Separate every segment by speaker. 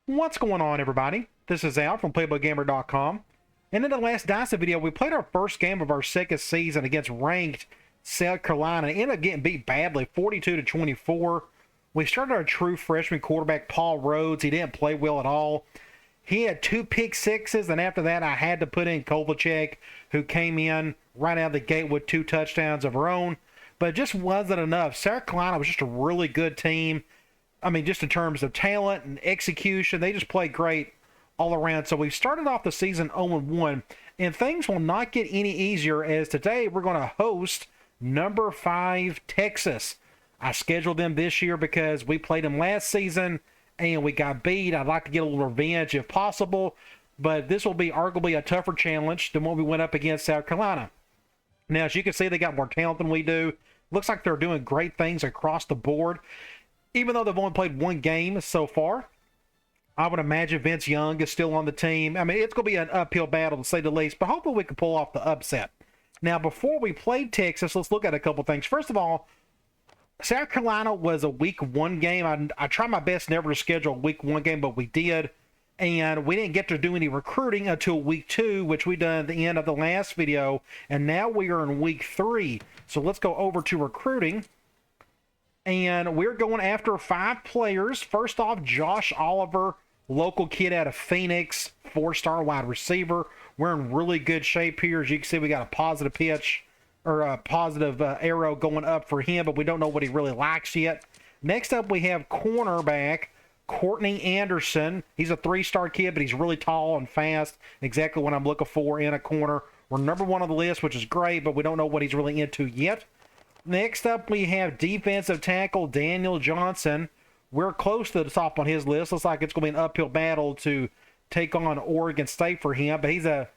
Speaker 1: What's going on, everybody? This is Al from PlaybookGamer.com. And in the last Dynasty video, we played our first game of our second season against ranked South Carolina. It ended up getting beat badly, 42-24. We started our true freshman quarterback, Paul Rhodes. He didn't play well at all. He had 2 pick sixes, and after that, I had to put in Kovalchek, who came in right out of the gate with 2 touchdowns of her own. But it just wasn't enough. South Carolina was just a really good team. I mean, just in terms of talent and execution, they just played great all around. So we started off the season 0-1, and things will not get any easier as today we're going to host number 5 Texas. I scheduled them this year because we played them last season and we got beat. I'd like to get a little revenge if possible, but this will be arguably a tougher challenge than what we went up against South Carolina. Now, as you can see, they got more talent than we do. Looks like they're doing great things across the board. Even though they've only played 1 game so far, I would imagine Vince Young is still on the team. I mean, it's going to be an uphill battle, to say the least, but hopefully we can pull off the upset. Now, before we played Texas, let's look at a couple things. First of all, South Carolina was a week 1 game. I try my best never to schedule a week 1 game, but we did. And we didn't get to do any recruiting until week 2, which we done at the end of the last video. And now we are in week 3. So let's go over to recruiting. And we're going after 5 players. First off, Josh Oliver, local kid out of Phoenix, 4-star wide receiver. We're in really good shape here. As you can see, we got a positive pitch, or a positive arrow going up for him, but we don't know what he really likes yet. Next up, we have cornerback Courtney Anderson. He's a 3-star kid, but he's really tall and fast. Exactly what I'm looking for in a corner. We're number 1 on the list, which is great, but we don't know what he's really into yet. Next up, we have defensive tackle Daniel Johnson. We're close to the top on his list. Looks like it's going to be an uphill battle to take on Oregon State for him, but he's a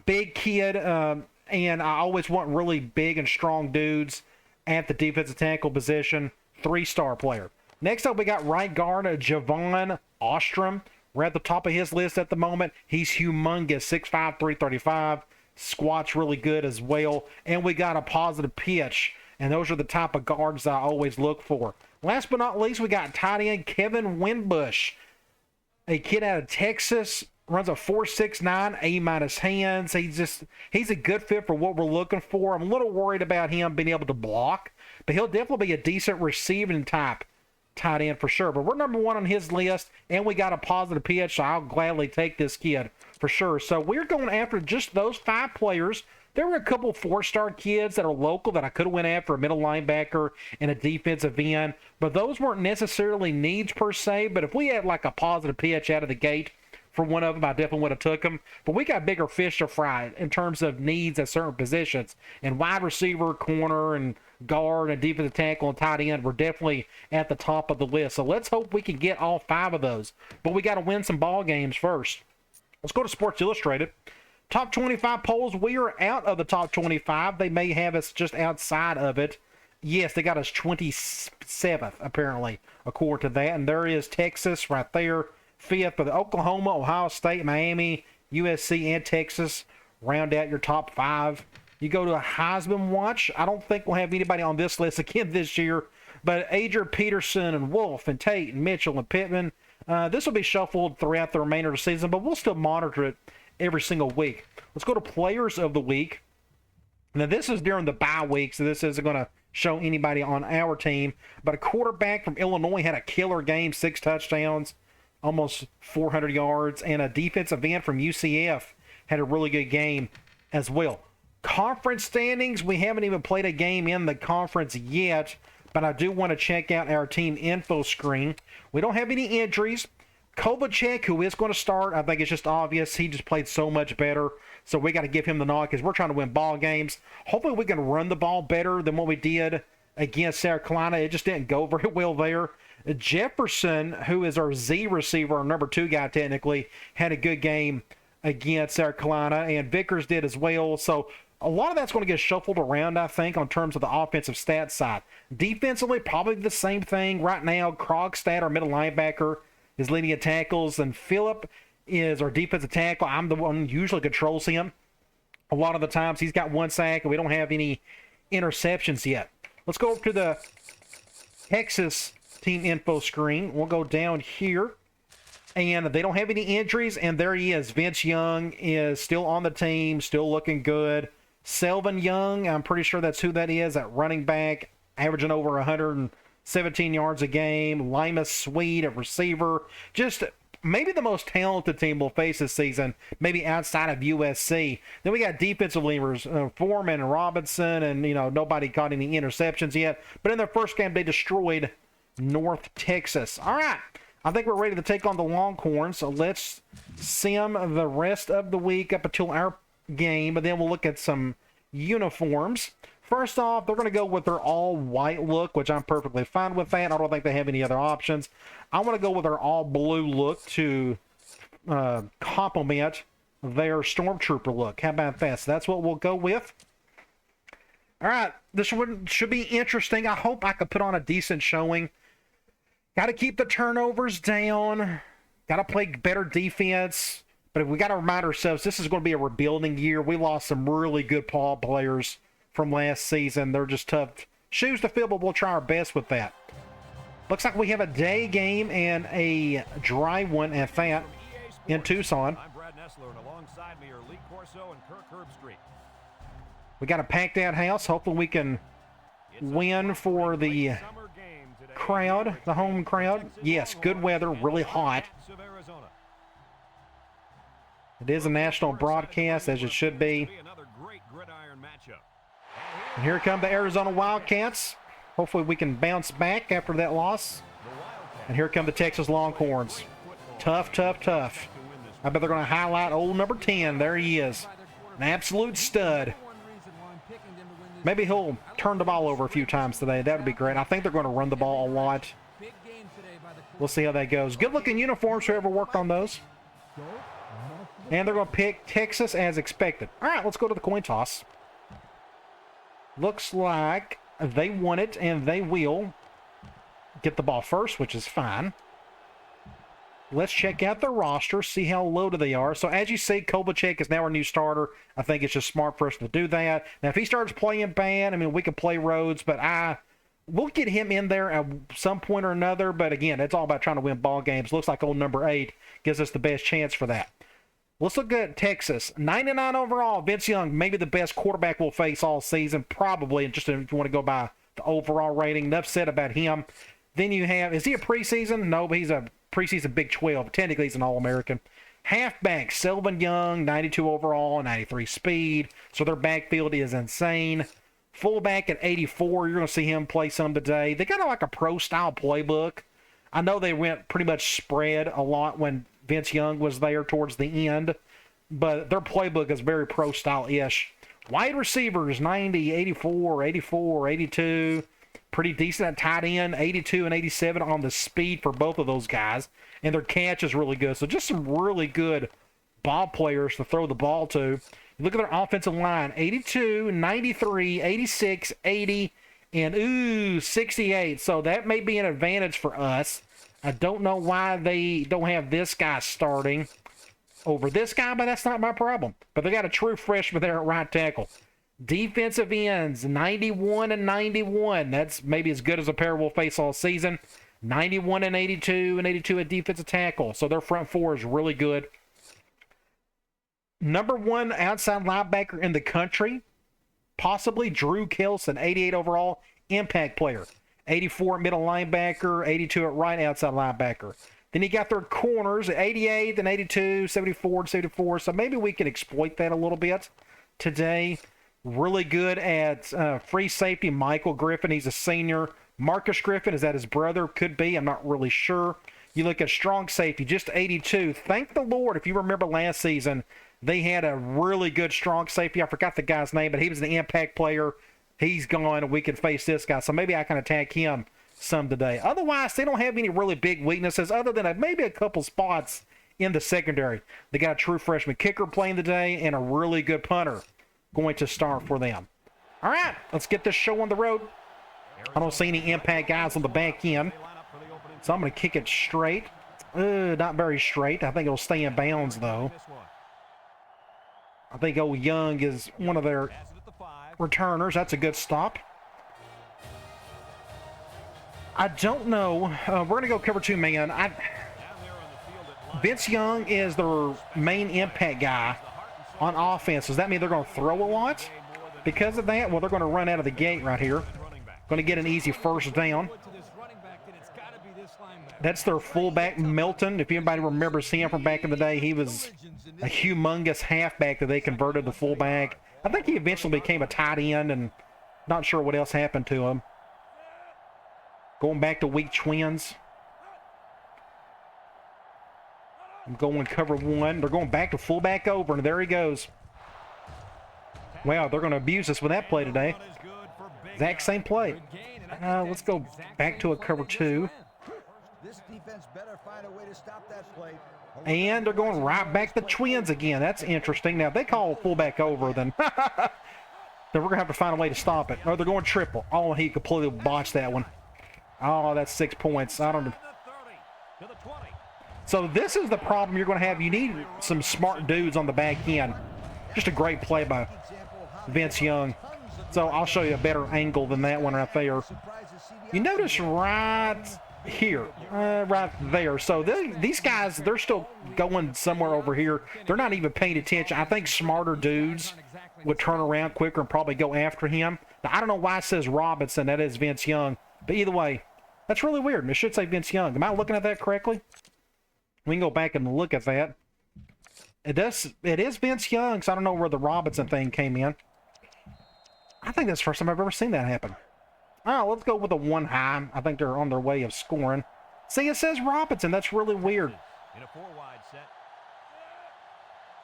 Speaker 1: big kid, and I always want really big and strong dudes at the defensive tackle position. 3-star player. Next up, we got right guard Javon Ostrom. We're at the top of his list at the moment. He's humongous, 6'5", 335. Squats really good as well. And we got a positive pitch. And those are the type of guards that I always look for. Last but not least, we got tight end Kevin Winbush. A kid out of Texas. Runs a 4.69, A- hands. He's a good fit for what we're looking for. I'm a little worried about him being able to block. But he'll definitely be a decent receiving type tight end for sure. But we're number 1 on his list, and we got a positive pitch, so I'll gladly take this kid for sure. So we're going after just those 5 players. There were a couple 4-star kids that are local that I could have went after, a middle linebacker and a defensive end, but those weren't necessarily needs per se. But if we had like a positive pitch out of the gate for one of them, I definitely would have took them. But we got bigger fish to fry in terms of needs at certain positions. And wide receiver, corner, and guard, and defensive tackle, and tight end were definitely at the top of the list. So let's hope we can get all 5 of those. But we got to win some ball games first. Let's go to Sports Illustrated. Top 25 polls. We are out of the top 25. They may have us just outside of it. Yes, they got us 27th, apparently, according to that. And there is Texas right there, 5th. But Oklahoma, Ohio State, Miami, USC, and Texas round out your top 5. You go to a Heisman watch. I don't think we'll have anybody on this list again this year. But Adrian Peterson and Wolf and Tate and Mitchell and Pittman. This will be shuffled throughout the remainder of the season, but we'll still monitor it every single week. Let's go to Players of the Week. Now, this is during the bye week, so this isn't going to show anybody on our team. But a quarterback from Illinois had a killer game, 6 touchdowns, almost 400 yards. And a defensive end from UCF had a really good game as well. Conference standings, we haven't even played a game in the conference yet, but I do want to check out our team info screen. We don't have any injuries. Kovalchek, who is going to start, I think it's just obvious. He just played so much better. So we got to give him the nod because we're trying to win ball games. Hopefully we can run the ball better than what we did against South Carolina. It just didn't go very well there. Jefferson, who is our Z receiver, our number 2 guy technically, had a good game against South Carolina. And Vickers did as well. So a lot of that's going to get shuffled around, I think, on terms of the offensive stats side. Defensively, probably the same thing. Right now, Krogstad, our middle linebacker, is leading in tackles, and Phillip is our defensive tackle. I'm the one who usually controls him. A lot of the times he's got 1 sack, and we don't have any interceptions yet. Let's go over to the Texas team info screen. We'll go down here, And they don't have any injuries, and there he is. Vince Young is still on the team, still looking good. Selvin Young, I'm pretty sure that's who that is, at running back, averaging over 117 yards a game. Lima Sweet at receiver. Just maybe the most talented team we'll face this season, maybe outside of USC. Then we got defensive leaders, Foreman and Robinson, and, nobody caught any interceptions yet. But in their first game, they destroyed North Texas. All right. I think we're ready to take on the Longhorns, so let's sim the rest of the week up until our game, and then we'll look at some uniforms. First off, they're going to go with their all-white look, which I'm perfectly fine with that. I don't think they have any other options. I want to go with their all-blue look to complement their Stormtrooper look. How about that? So that's what we'll go with. All right, this one should be interesting. I hope I can put on a decent showing. Got to keep the turnovers down. Got to play better defense. But we got to remind ourselves, this is going to be a rebuilding year. We lost some really good ball players from last season. They're just tough shoes to fill, but we'll try our best with that. Looks like we have a day game and a dry one at that in Tucson.
Speaker 2: I'm Brad Nessler, and alongside me are Lee Corso and Kirk Herbstreit.
Speaker 1: We got a packed out house. Hopefully we can win for the crowd, the home crowd. Yes, good weather, really hot. It is a national broadcast, as it should be. And here come the Arizona Wildcats. Hopefully we can bounce back after that loss. And here come the Texas Longhorns. Tough, tough, tough. I bet they're going to highlight old number 10. There he is. An absolute stud. Maybe he'll turn the ball over a few times today. That would be great. I think they're going to run the ball a lot. We'll see how that goes. Good-looking uniforms, whoever worked on those. And they're going to pick Texas as expected. All right, let's go to the coin toss. Looks like they won it, and they will get the ball first, which is fine. Let's check out the roster, see how loaded they are. So as you see, Kovalchuk is now our new starter. I think it's just smart for us to do that. Now, if he starts playing bad, I mean, we can play Rhodes, but we'll get him in there at some point or another. But again, it's all about trying to win ball games. Looks like old number 8 gives us the best chance for that. Let's look at Texas. 99 overall. Vince Young, maybe the best quarterback we'll face all season, probably. Just if you want to go by the overall rating. Enough said about him. Then you have, is he a preseason? No, but he's a preseason Big 12. Technically, he's an All-American. Halfback, Selvin Young, 92 overall, 93 speed. So their backfield is insane. Fullback at 84. You're going to see him play some today. They got like a pro-style playbook. I know they went pretty much spread a lot when Vince Young was there towards the end, but their playbook is very pro-style-ish. Wide receivers, 90, 84, 84, 82. Pretty decent at tight end, 82 and 87 on the speed for both of those guys, and their catch is really good. So just some really good ball players to throw the ball to. Look at their offensive line, 82, 93, 86, 80, and 68. So that may be an advantage for us. I don't know why they don't have this guy starting over this guy, but that's not my problem. But they got a true freshman there at right tackle. Defensive ends, 91 and 91. That's maybe as good as a pair we'll face all season. 91 and 82 and 82 at defensive tackle. So their front four is really good. Number 1 outside linebacker in the country, possibly Drew Kelson, 88 overall, impact player. 84 at middle linebacker, 82 at right outside linebacker. Then you got their corners at 88 and 82, 74 and 74. So maybe we can exploit that a little bit today. Really good at free safety, Michael Griffin. He's a senior. Marcus Griffin, is that his brother? Could be. I'm not really sure. You look at strong safety, just 82. Thank the Lord. If you remember last season, they had a really good strong safety. I forgot the guy's name, but he was an impact player. He's gone, and we can face this guy. So maybe I can attack him some today. Otherwise, they don't have any really big weaknesses other than maybe a couple spots in the secondary. They got a true freshman kicker playing today and a really good punter going to start for them. All right, let's get this show on the road. I don't see any impact guys on the back end, so I'm going to kick it straight. Not very straight. I think it'll stay in bounds, though. I think old Young is one of their returners. That's a good stop. I don't know. We're going to go cover 2 man. Vince Young is their main impact guy on offense. Does that mean they're going to throw a lot? Because of that, well, they're going to run out of the gate right here. Going to get an easy first down. That's their fullback, Milton. If anybody remembers him from back in the day, he was a humongous halfback that they converted to fullback. I think he eventually became a tight end, and not sure what else happened to him. Going back to weak twins. I'm going cover one. They're going back to fullback over, and there he goes. Wow, they're going to abuse us with that play today. Exact same play. Let's go back to a cover two. And they're going right back to twins again. That's interesting. Now, if they call fullback over, then then we're going to have to find a way to stop it. Or they're going triple. Oh, he completely botched that one. Oh, that's 6 points. I don't know. So this is the problem you're going to have. You need some smart dudes on the back end. Just a great play by Vince Young. So I'll show you a better angle than that one right there. You notice right here, right there. So these guys, they're still going somewhere over here. They're not even paying attention. I think smarter dudes would turn around quicker and probably go after him. Now, I don't know why it says Robinson. That is Vince Young. But either way, that's really weird. It should say Vince Young. Am I looking at that correctly? We can go back and look at that. It is Vince Young, so I don't know where the Robinson thing came in. I think that's the first time I've ever seen that happen. Oh, let's go with a one high. I think they're on their way of scoring. See, it says Robinson. That's really weird.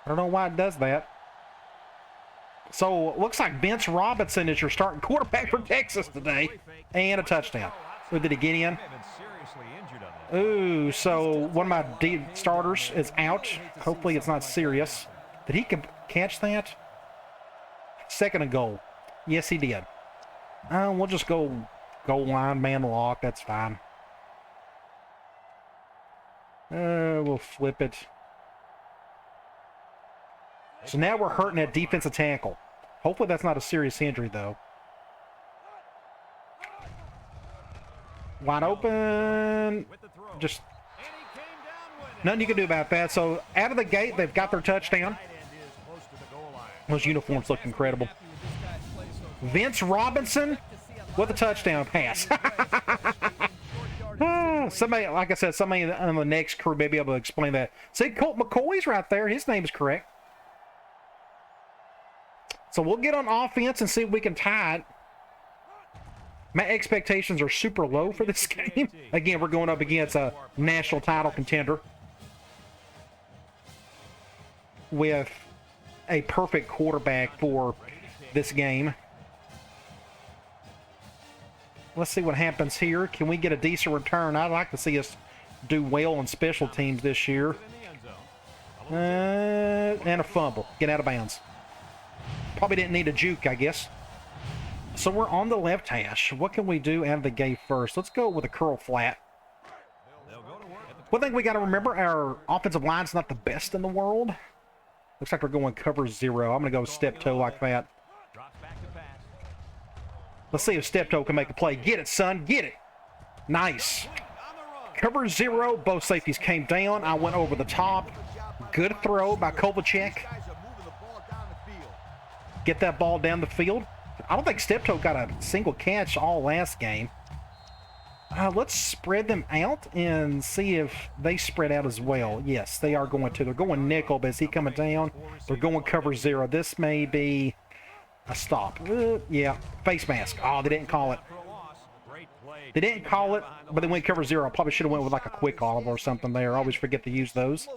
Speaker 1: I don't know why it does that. So, it looks like Vince Robinson is your starting quarterback for Texas today. And a touchdown. Who did he get in? Ooh, so one of my deep starters is out. Hopefully it's not serious. Did he catch that? Second and goal. Yes, he did. We'll just go goal line, man lock. That's fine. We'll flip it. So now we're hurting that defensive tackle. Hopefully that's not a serious injury, though. Wide open. Just nothing you can do about that. So out of the gate, they've got their touchdown. Those uniforms look incredible. Vince Robinson with a touchdown pass. Somebody, like I said, somebody on the next crew may be able to explain that. See, Colt McCoy's right there. His name is correct. So we'll get on offense and see if we can tie it. My expectations are super low for this game. Again, we're going up against a national title contender with a perfect quarterback for this game. Let's see what happens here. Can we get a decent return? I'd like to see us do well on special teams this year. And a fumble. Get out of bounds. Probably didn't need a juke, I guess. So we're on the left hash. What can we do out of the gate first? Let's go with a curl flat. One thing we got to remember, our offensive line's not the best in the world. Looks like we're going cover zero. I'm going to go step toe like that. Let's see if step toe can make a play. Get it, son. Get it. Nice. Cover zero. Both safeties came down. I went over the top. Good throw by Kovalchuk. Get that ball down the field. I don't think Steptoe got a single catch all last game. Let's spread them out and see if they spread out as well. Yes, they are going to. They're going nickel, but is he coming down? They're going cover zero. This may be a stop. Yeah, face mask. Oh, they didn't call it. They didn't call it, but they went cover zero. I probably should have went with like a quick olive or something there. I always forget to use those.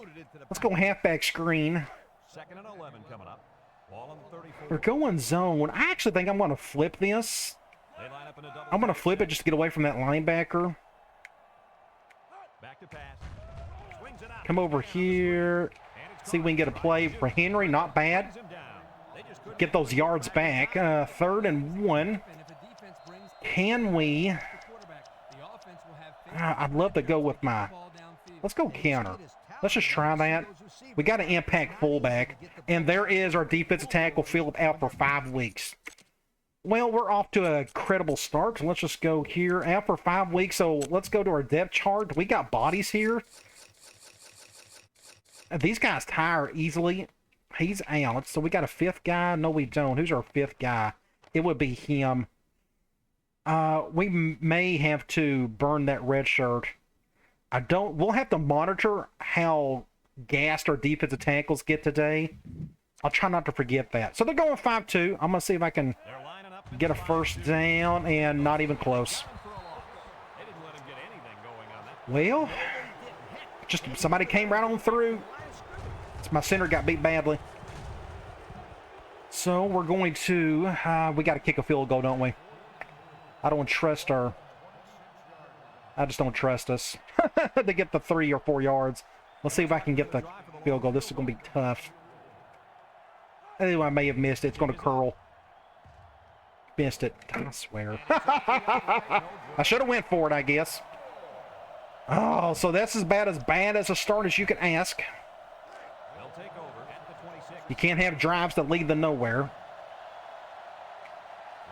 Speaker 1: Let's go halfback screen. Second and 11 coming up. We're going zone. I actually think I'm going to flip this. I'm going to flip it just to get away from that linebacker. Come over here. See if we can get a play for Henry. Not bad. Get those yards back. 3rd and 1. Can we? I'd love to go with my... Let's go counter. Let's just try that. We got an impact fullback. And there is our defensive tackle, Phillip, out for 5 weeks. Well, we're off to a credible start. So let's just go here. Out for 5 weeks. So let's go to our depth chart. We got bodies here. These guys tire easily. He's out. So we got a fifth guy? No, we don't. Who's our fifth guy? It would be him. We may have to burn that red shirt. We'll have to monitor how gassed our defensive tackles get today. I'll try not to forget that. So they're going 5-2. I'm going to see if I can get a first down, and not even close. Well, just somebody came right on through. My center got beat badly. So we're going to, we got to kick a field goal, don't we? I don't trust I just don't trust us to get the 3 or 4 yards. Let's see if I can get the field goal. This is going to be tough. Anyway, I may have missed it. It's going to curl. Missed it. I swear. I should have went for it, I guess. Oh, so that's as bad as a start as you can ask. You can't have drives that lead to nowhere.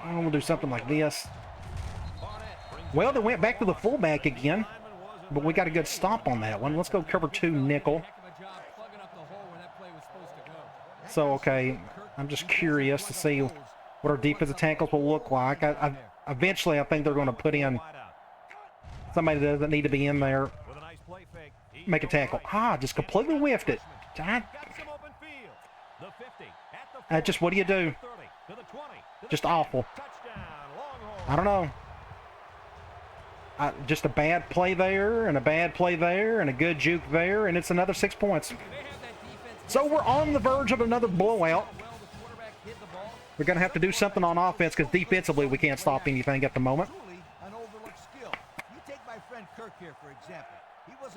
Speaker 1: I'm going to do something like this. Well, they went back to the fullback again, but we got a good stop on that one. Let's go cover 2 nickel. So, okay, I'm just curious to see what our defensive tackles will look like. Eventually, I think they're going to put in somebody that doesn't need to be in there. Make a tackle. Just completely whiffed it. Just what do you do? Just awful. I don't know. Just a bad play there, and a bad play there, and a good juke there, and it's another 6 points. So we're on the verge of another blowout. We're going to have to do something on offense, because defensively we can't stop anything at the moment.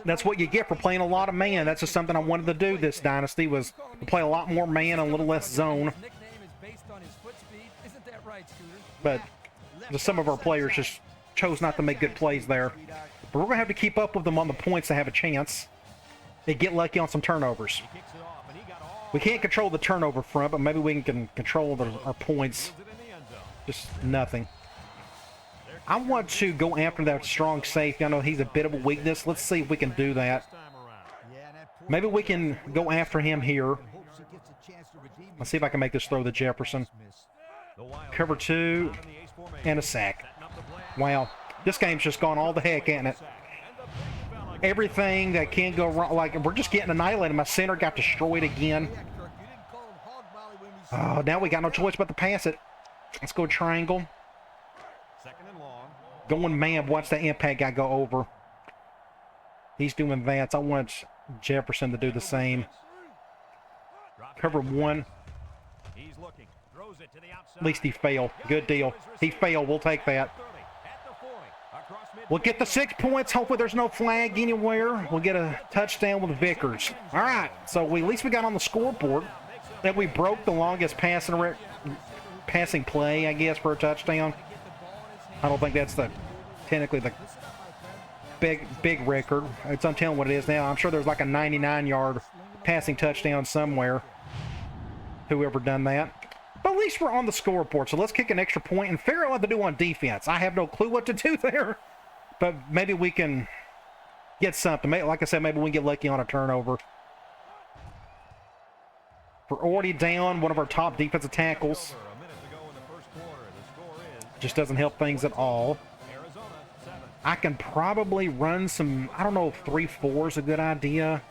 Speaker 1: That's what you get for playing a lot of man. That's just something I wanted to do this Dynasty, was to play a lot more man and a little less zone. But just some of our players just chose not to make good plays there. But we're going to have to keep up with them on the points to have a chance. They get lucky on some turnovers. We can't control the turnover front, but maybe we can control our points. Just nothing. I want to go after that strong safety. I know he's a bit of a weakness. Let's see if we can do that. Maybe we can go after him here. Let's see if I can make this throw to Jefferson. Cover 2 and a sack. Wow. This game's just gone all the heck, ain't it? Everything that can go wrong. Like, we're just getting annihilated. My center got destroyed again. Oh, now we got no choice but to pass it. Let's go triangle. Going man, watch that impact guy go over. He's doing that. So I want Jefferson to do the same. Cover 1. At least he failed. Good deal. He failed. We'll take that. We'll get the 6 points. Hopefully there's no flag anywhere. We'll get a touchdown with Vickers. All right. So at least we got on the scoreboard that we broke the longest passing play, I guess, for a touchdown. I don't think that's technically the big record. I'm telling what it is now. I'm sure there's like a 99-yard passing touchdown somewhere. Whoever done that. But at least we're on the scoreboard, so let's kick an extra point and figure out what to do on defense. I have no clue what to do there, but maybe we can get something. Like I said, maybe we can get lucky on a turnover. We're already down one of our top defensive tackles. Just doesn't help things at all. I can probably run some, I don't know if 3-4 is a good idea.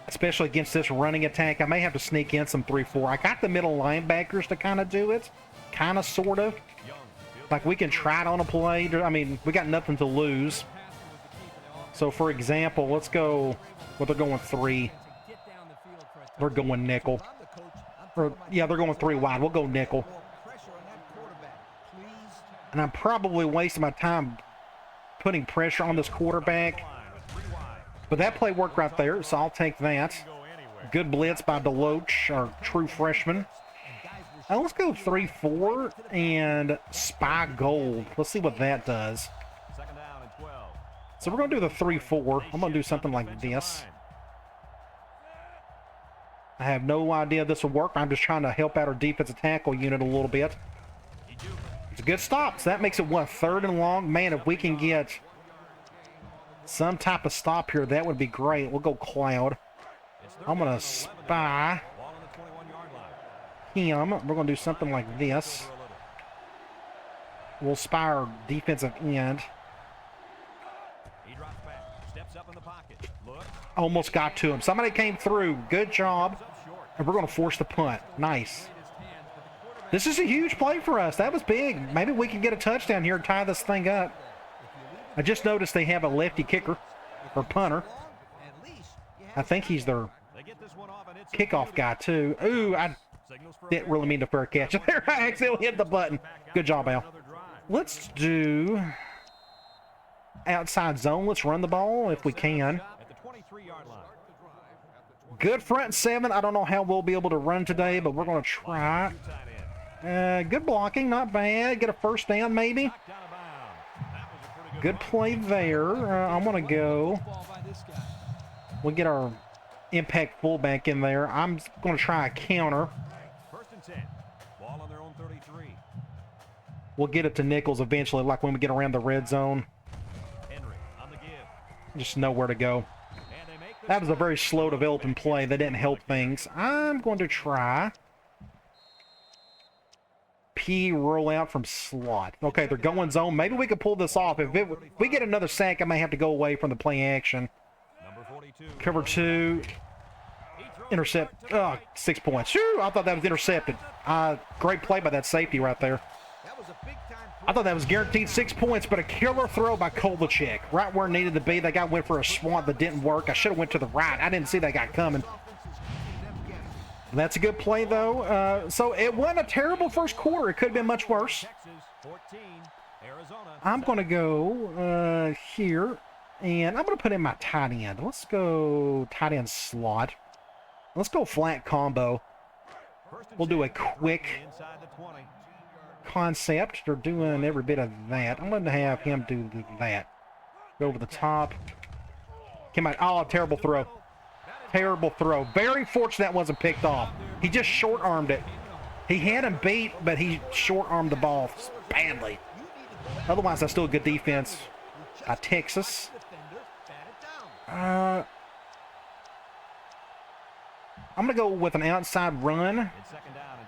Speaker 1: Especially against this running attack. I may have to sneak in some 3-4. I got the middle linebackers to kind of do it. Kind of, sort of. Like, we can try it on a play. I mean, we got nothing to lose. So, for example, let's go, well, they're going 3. They're going nickel. Or, yeah, they're going 3 wide. We'll go nickel. And I'm probably wasting my time putting pressure on this quarterback. But that play worked right there, so I'll take that. Good blitz by Deloach, our true freshman. Now let's go 3-4 and spy gold. Let's see what that does. So we're going to do the 3-4. I'm going to do something like this. I have no idea if this will work. I'm just trying to help out our defensive tackle unit a little bit. It's a good stop. So that makes it, what, 3rd and long? Man, if we can get some type of stop here. That would be great. We'll go Cloud. I'm going to spy him. We're going to do something like this. We'll spy our defensive end. Almost got to him. Somebody came through. Good job. And we're going to force the punt. Nice. This is a huge play for us. That was big. Maybe we can get a touchdown here and tie this thing up. I just noticed they have a lefty kicker or punter. I think he's their kickoff guy too. Ooh, I didn't really mean to fair catch there. I accidentally hit the button. Good job, Al. Let's do outside zone. Let's run the ball if we can. Good front seven. I don't know how we'll be able to run today, but we're going to try. Good blocking, not bad. Get a first down maybe. Good play there. I'm going to go. We'll get our impact fullback in there. I'm going to try a counter. We'll get it to Nichols eventually, like when we get around the red zone. Just know where to go. That was a very slow developing play. That didn't help things. I'm going to try P roll out from slot. Okay, they're going zone. Maybe we could pull this off. If we get another sack, I may have to go away from the play action. Cover 2. Intercept. 6 points. Shoo! I thought that was intercepted. Great play by that safety right there. I thought that was guaranteed 6 points, but a killer throw by Kovalchik. Right where it needed to be. That guy went for a swat that didn't work. I should have went to the right. I didn't see that guy coming. That's a good play, though. So it wasn't a terrible first quarter. It could have been much worse. I'm going to go here, and I'm going to put in my tight end. Let's go tight end slot. Let's go flat combo. We'll do a quick concept. They're doing every bit of that. I'm going to have him do that. Go over the top. Come on. Oh, terrible throw. Terrible throw. Very fortunate that wasn't picked off. He just short-armed it. He had him beat, but he short-armed the ball badly. Otherwise, that's still a good defense by Texas. I'm going to go with an outside run.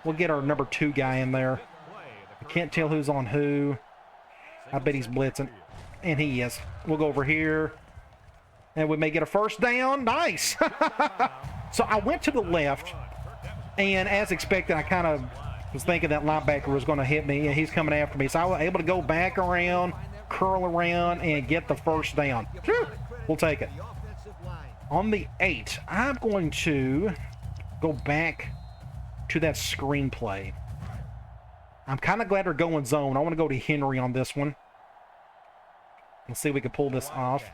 Speaker 1: We'll get our number 2 guy in there. I can't tell who's on who. I bet he's blitzing. And he is. We'll go over here. And we may get a first down. Nice. So I went to the left. And as expected, I kind of was thinking that linebacker was going to hit me. And he's coming after me. So I was able to go back around, curl around, and get the first down. Whew. We'll take it. On the 8, I'm going to go back to that screenplay. I'm kind of glad they're going zone. I want to go to Henry on this one. Let's see if we can pull this off.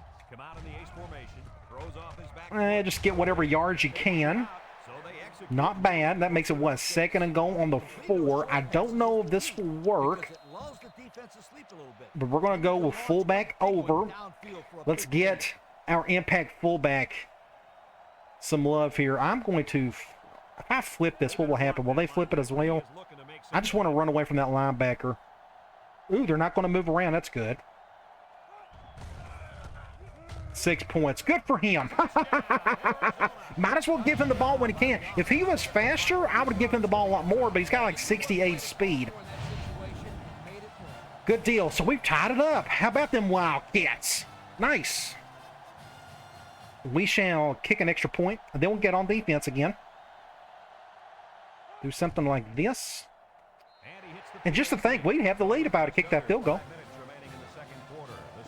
Speaker 1: Just get whatever yards you can. Not bad. That makes it, what, 2nd and goal on the 4. I don't know if this will work. But we're going to go with fullback over. Let's get our impact fullback some love here. I'm going to, if I flip this, what will happen? Will they flip it as well? I just want to run away from that linebacker. Ooh, they're not going to move around. That's good. 6 points. Good for him. Might as well give him the ball when he can. If he was faster, I would give him the ball a lot more, but he's got like 68 speed. Good deal. So we've tied it up. How about them Wildcats? Nice. We shall kick an extra point, and then we'll get on defense again. Do something like this. And just to think, we have the lead if I would kick that field goal.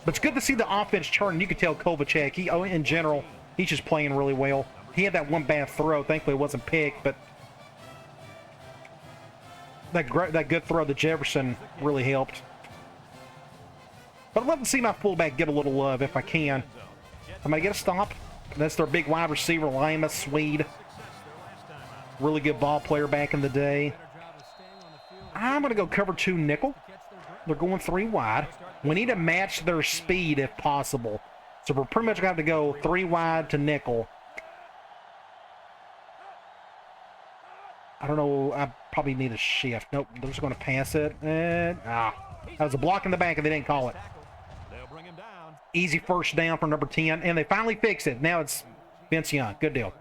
Speaker 1: But it's good to see the offense turn. You can tell Kovalchik, in general, he's just playing really well. He had that one bad throw. Thankfully, it wasn't picked, but that good throw to Jefferson really helped. But I'd love to see my fullback get a little love if I can. I'm going to get a stop. That's their big wide receiver, Lima Swede. Really good ball player back in the day. I'm going to go cover 2 nickel. They're going 3 wide. We need to match their speed if possible. So we're pretty much going to have to go 3 wide to nickel. I don't know. I probably need a shift. Nope. They're just going to pass it. And, that was a block in the back and they didn't call it. Easy first down for number 10, and they finally fix it. Now it's Vince Young. Good deal.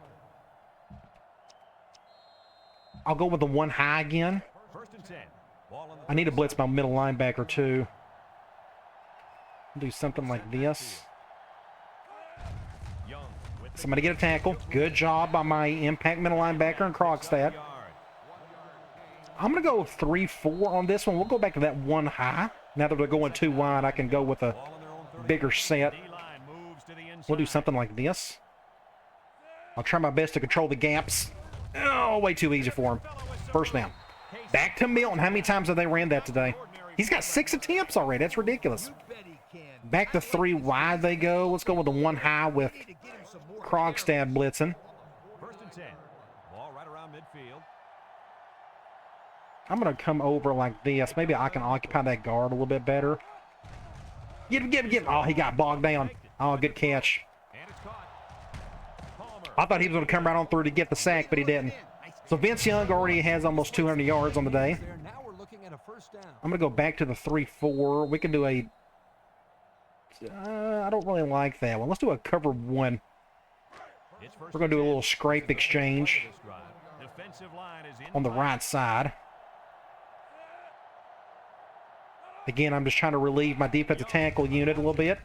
Speaker 1: I'll go with the one high again. I need to blitz my middle linebacker too. Do something like this. Somebody get a tackle. Good job by my impact middle linebacker and Krogstad. I'm going to go 3-4 on this one. We'll go back to that one high. Now that we're going too wide, I can go with a bigger set. We'll do something like this. I'll try my best to control the gaps. Oh, way too easy for him. First down. Back to Milton. How many times have they ran that today? He's got 6 attempts already. That's ridiculous. Back to 3 wide they go. Let's go with the one high with Krogstad blitzing. I'm going to come over like this. Maybe I can occupy that guard a little bit better. Get him. Oh, he got bogged down. Oh, good catch. I thought he was going to come right on through to get the sack, but he didn't. So Vince Young already has almost 200 yards on the day. I'm going to go back to the 3-4. We can do a... I don't really like that one. Let's do a cover 1. We're going to do a little scrape exchange on the right side. Again, I'm just trying to relieve my defensive tackle unit a little bit.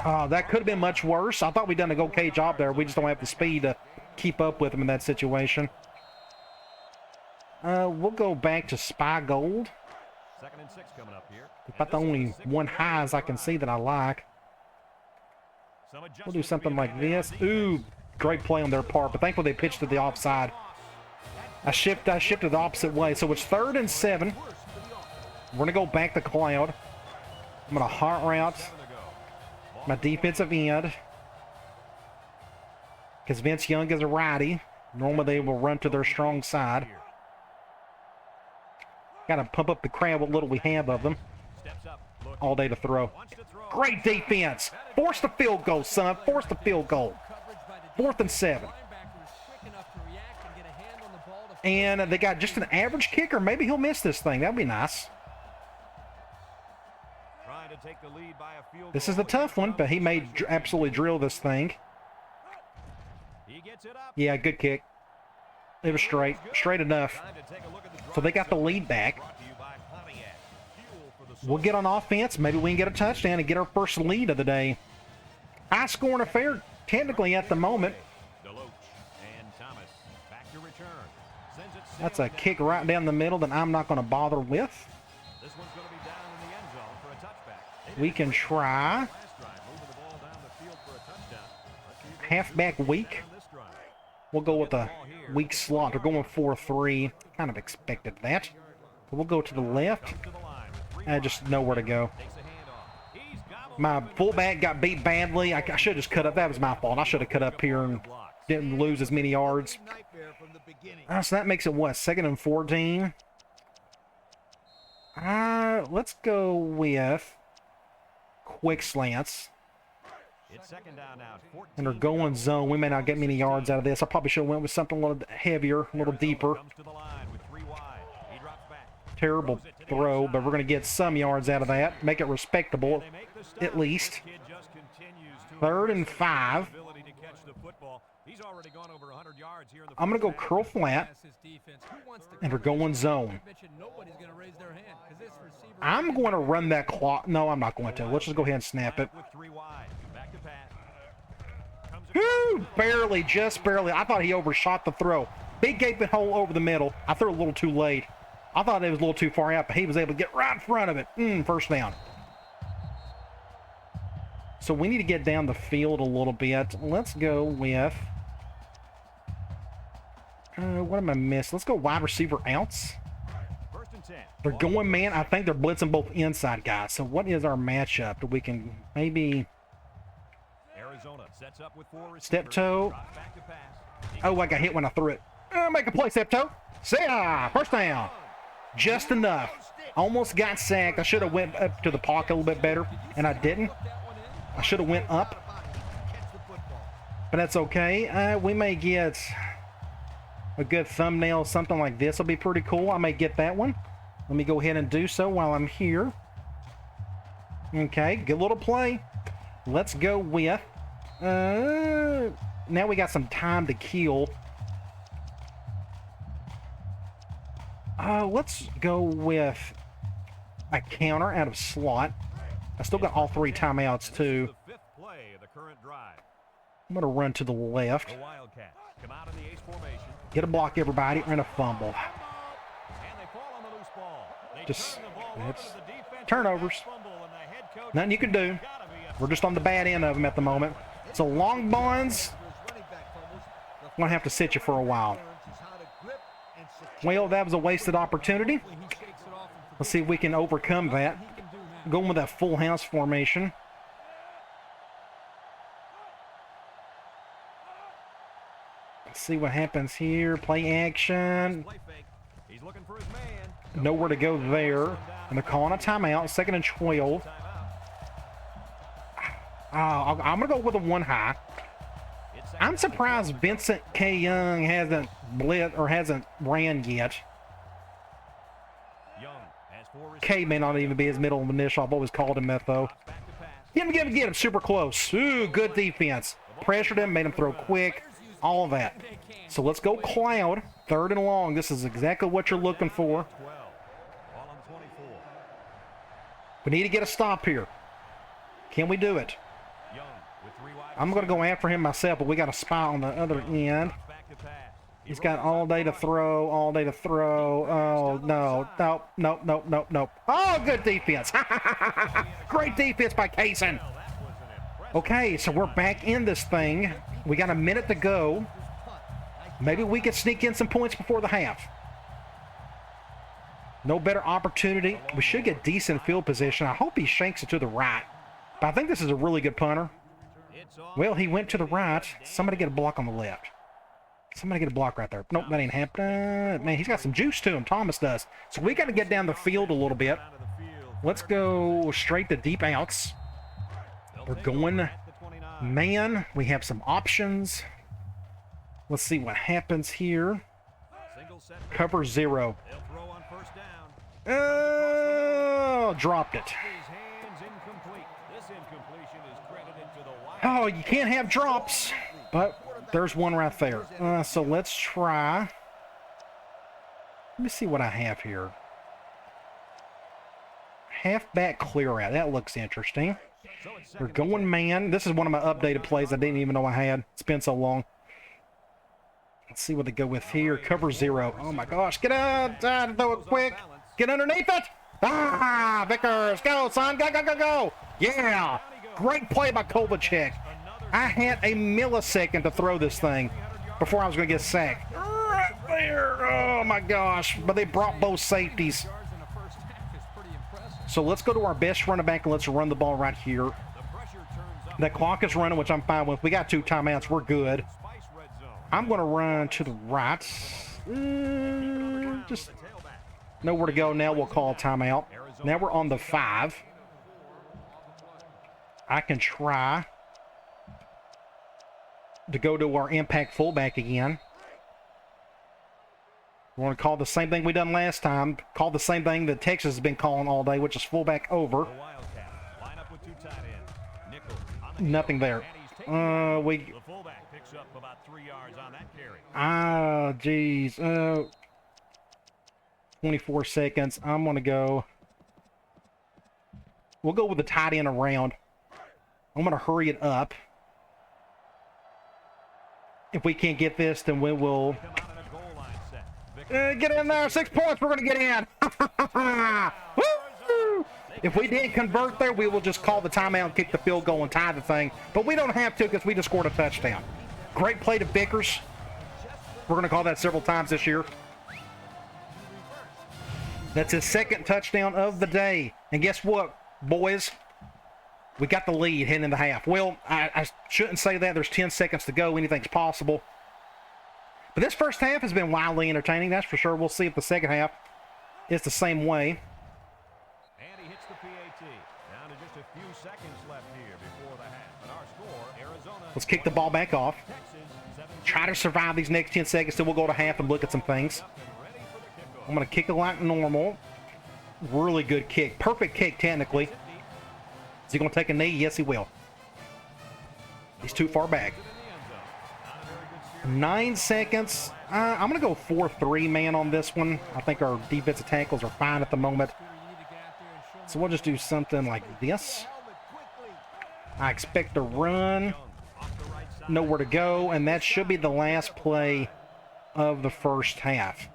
Speaker 1: That could have been much worse. I thought we'd done an okay job there. We just don't have the speed to keep up with them in that situation. We'll go back to Spy Gold.
Speaker 2: 2nd and 6 coming up here.
Speaker 1: About the only one highs I can see that I like. We'll do something like this. Ooh, great play on their part, but thankfully they pitched to the offside. I shifted the opposite way, so it's 3rd and 7. We're going to go back to Cloud. I'm going to hot route my defensive end. Because Vince Young is a righty. Normally they will run to their strong side. Got to pump up the crowd what little we have of them. All day to throw. Great defense. Force the field goal, son. Force the field goal. 4th and 7. And they got just an average kicker. Maybe he'll miss this thing. That'd be nice. This is a tough one, but he may absolutely drill this thing. Yeah, good kick. It was straight. Straight enough. So they got the lead back. We'll get on offense. Maybe we can get a touchdown and get our first lead of the day. High scoring affair, technically at the moment. That's a kick right down the middle that I'm not going to bother with. We can try. Halfback weak. We'll go with a weak slot. They're going 4-3. Kind of expected that. So we'll go to the left. I just know where to go. My fullback got beat badly. I should have just cut up. That was my fault. I should have cut up here and didn't lose as many yards. So that makes it what? 2nd and 14. Let's go with quick slants. And they're going zone. We may not get many yards out of this. I probably should have went with something a little heavier, a little deeper. Terrible throw, but we're going to get some yards out of that. Make it respectable, at least. 3rd and 5. I'm going to go curl flat, and we're going zone. I'm going to run that clock. No, I'm not going to. Let's just go ahead and snap it. Woo! Barely, just barely. I thought he overshot the throw. Big gaping hole over the middle. I threw a little too late. I thought it was a little too far out, but he was able to get right in front of it. First down. So we need to get down the field a little bit. Let's go with... what am I missing? Let's go wide receiver outs. They're going man. I think they're blitzing both inside guys. So what is our matchup? We can maybe... Step toe. Oh, I got hit when I threw it. Make a play, step toe. See ya! First down. Just enough. Almost got sacked. I should have went up to the pocket a little bit better, and I didn't. I should have went up. But that's okay. We may get a good thumbnail, something like this will be pretty cool. I may get that one. Let me go ahead and do so while I'm here. Okay, good little play. Let's go with... now we got some time to kill. Let's go with a counter out of slot. I still got all 3 timeouts, too.
Speaker 2: The fifth play of the current drive.
Speaker 1: I'm going to run to the left.
Speaker 2: The Wildcats come out in the ace formation.
Speaker 1: Get a block, everybody, and a fumble.
Speaker 2: And they fall on the loose ball. They
Speaker 1: Just,
Speaker 2: turn the ball over
Speaker 1: it's
Speaker 2: to the defense.
Speaker 1: turnovers.
Speaker 2: Fumble, and the head coach
Speaker 1: Nothing you can do.
Speaker 2: gotta be upset.
Speaker 1: We're just on the bad end of them at the moment. So long bonds, I'm going to have to sit you for a while. Well, that was a wasted opportunity. Let's see if we can overcome that. Going with that full house formation. Let's see what happens here. Play action.
Speaker 2: Play fake. He's looking for his man.
Speaker 1: Nowhere to go there. And they're calling a timeout. 2nd and 12. I'm going to go with a 1 high. I'm surprised Vincent K. Young hasn't blitz or hasn't ran yet.
Speaker 2: Young has 4
Speaker 1: K may not even be his middle initial. I've always called him that, though. Get him. Super close. Ooh, good defense. Pressured him, made him throw quick. All of that. So let's go Cloud. 3rd and long. This is exactly what you're looking for.
Speaker 2: 12. Ball on the 24.
Speaker 1: We need to get a stop here. Can we do it?
Speaker 2: Young with 3 wide.
Speaker 1: I'm going to go after him myself, but we got a spy on the other end.
Speaker 2: Back to pass.
Speaker 1: He's got all day to throw, Oh, no. Nope. Oh, good defense. Great defense by Kaysen. Okay, so we're back in this thing. We got a minute to go. Maybe we could sneak in some points before the half. No better opportunity. We should get decent field position. I hope he shanks it to the right. But I think this is a really good punter. Well, he went to the right. Somebody get a block on the left. Somebody get a block right there. Nope, that ain't happening. Man, he's got some juice to him. Thomas does. So we got to get down the field a little bit. Let's go straight to deep outs. We're going man. We have some options. Let's see what happens here. Cover 0. Oh, dropped it. Oh, you can't have drops, but there's one right there. So let's try. Let me see what I have here. Halfback clear out. That looks interesting. We're going man. This is one of my updated plays I didn't even know I had. It's been so long. Let's see what they go with here. Cover 0. Oh my gosh. Get out. Throw it quick. Get underneath it. Ah, Vickers. Go, son. Go. Yeah. Great play by Kovacic. I had a millisecond to throw this thing before I was going to get sacked. Right there. Oh my gosh. But they brought both safeties. So let's go to our best running back and let's run the ball right here. The clock is running, which I'm fine with. We got 2 timeouts. We're good. I'm going to run to the right. Just nowhere to go. Now we'll call a timeout. Now we're on the 5. I can try to go to our impact fullback again. We're going to call the same thing we done last time. Call the same thing that Texas has been calling all day, which is fullback over. Nothing there. Geez. 24 seconds. I'm going to go. We'll go with the tight end around. I'm going to hurry it up. If we can't get this, then we will. Get in there. 6 points. We're going to get in. Woo! If we didn't convert there, we will just call the timeout and kick the field goal and tie the thing. But we don't have to because we just scored a touchdown. Great play to Vickers. We're going to call that several times this year. That's his 2nd touchdown of the day. And guess what, boys? We got the lead heading into half. Well, I shouldn't say that. There's 10 seconds to go. Anything's possible. But this first half has been wildly entertaining, that's for sure. We'll see if the second half is the same way.
Speaker 2: And he hits the PAT. Down to just a few seconds left here before the half. And our score, Arizona.
Speaker 1: Let's kick the ball back off. Try to survive these next 10 seconds, then we'll go to half and look at some things. I'm going to kick it like normal. Really good kick. Perfect kick, technically. Is he going to take a knee? Yes, he will. He's too far back. 9 seconds. I'm going to go 4-3 man on this one. I think our defensive tackles are fine at the moment. So we'll just do something like this. I expect to run. Nowhere to go. And that should be the last play of the first half.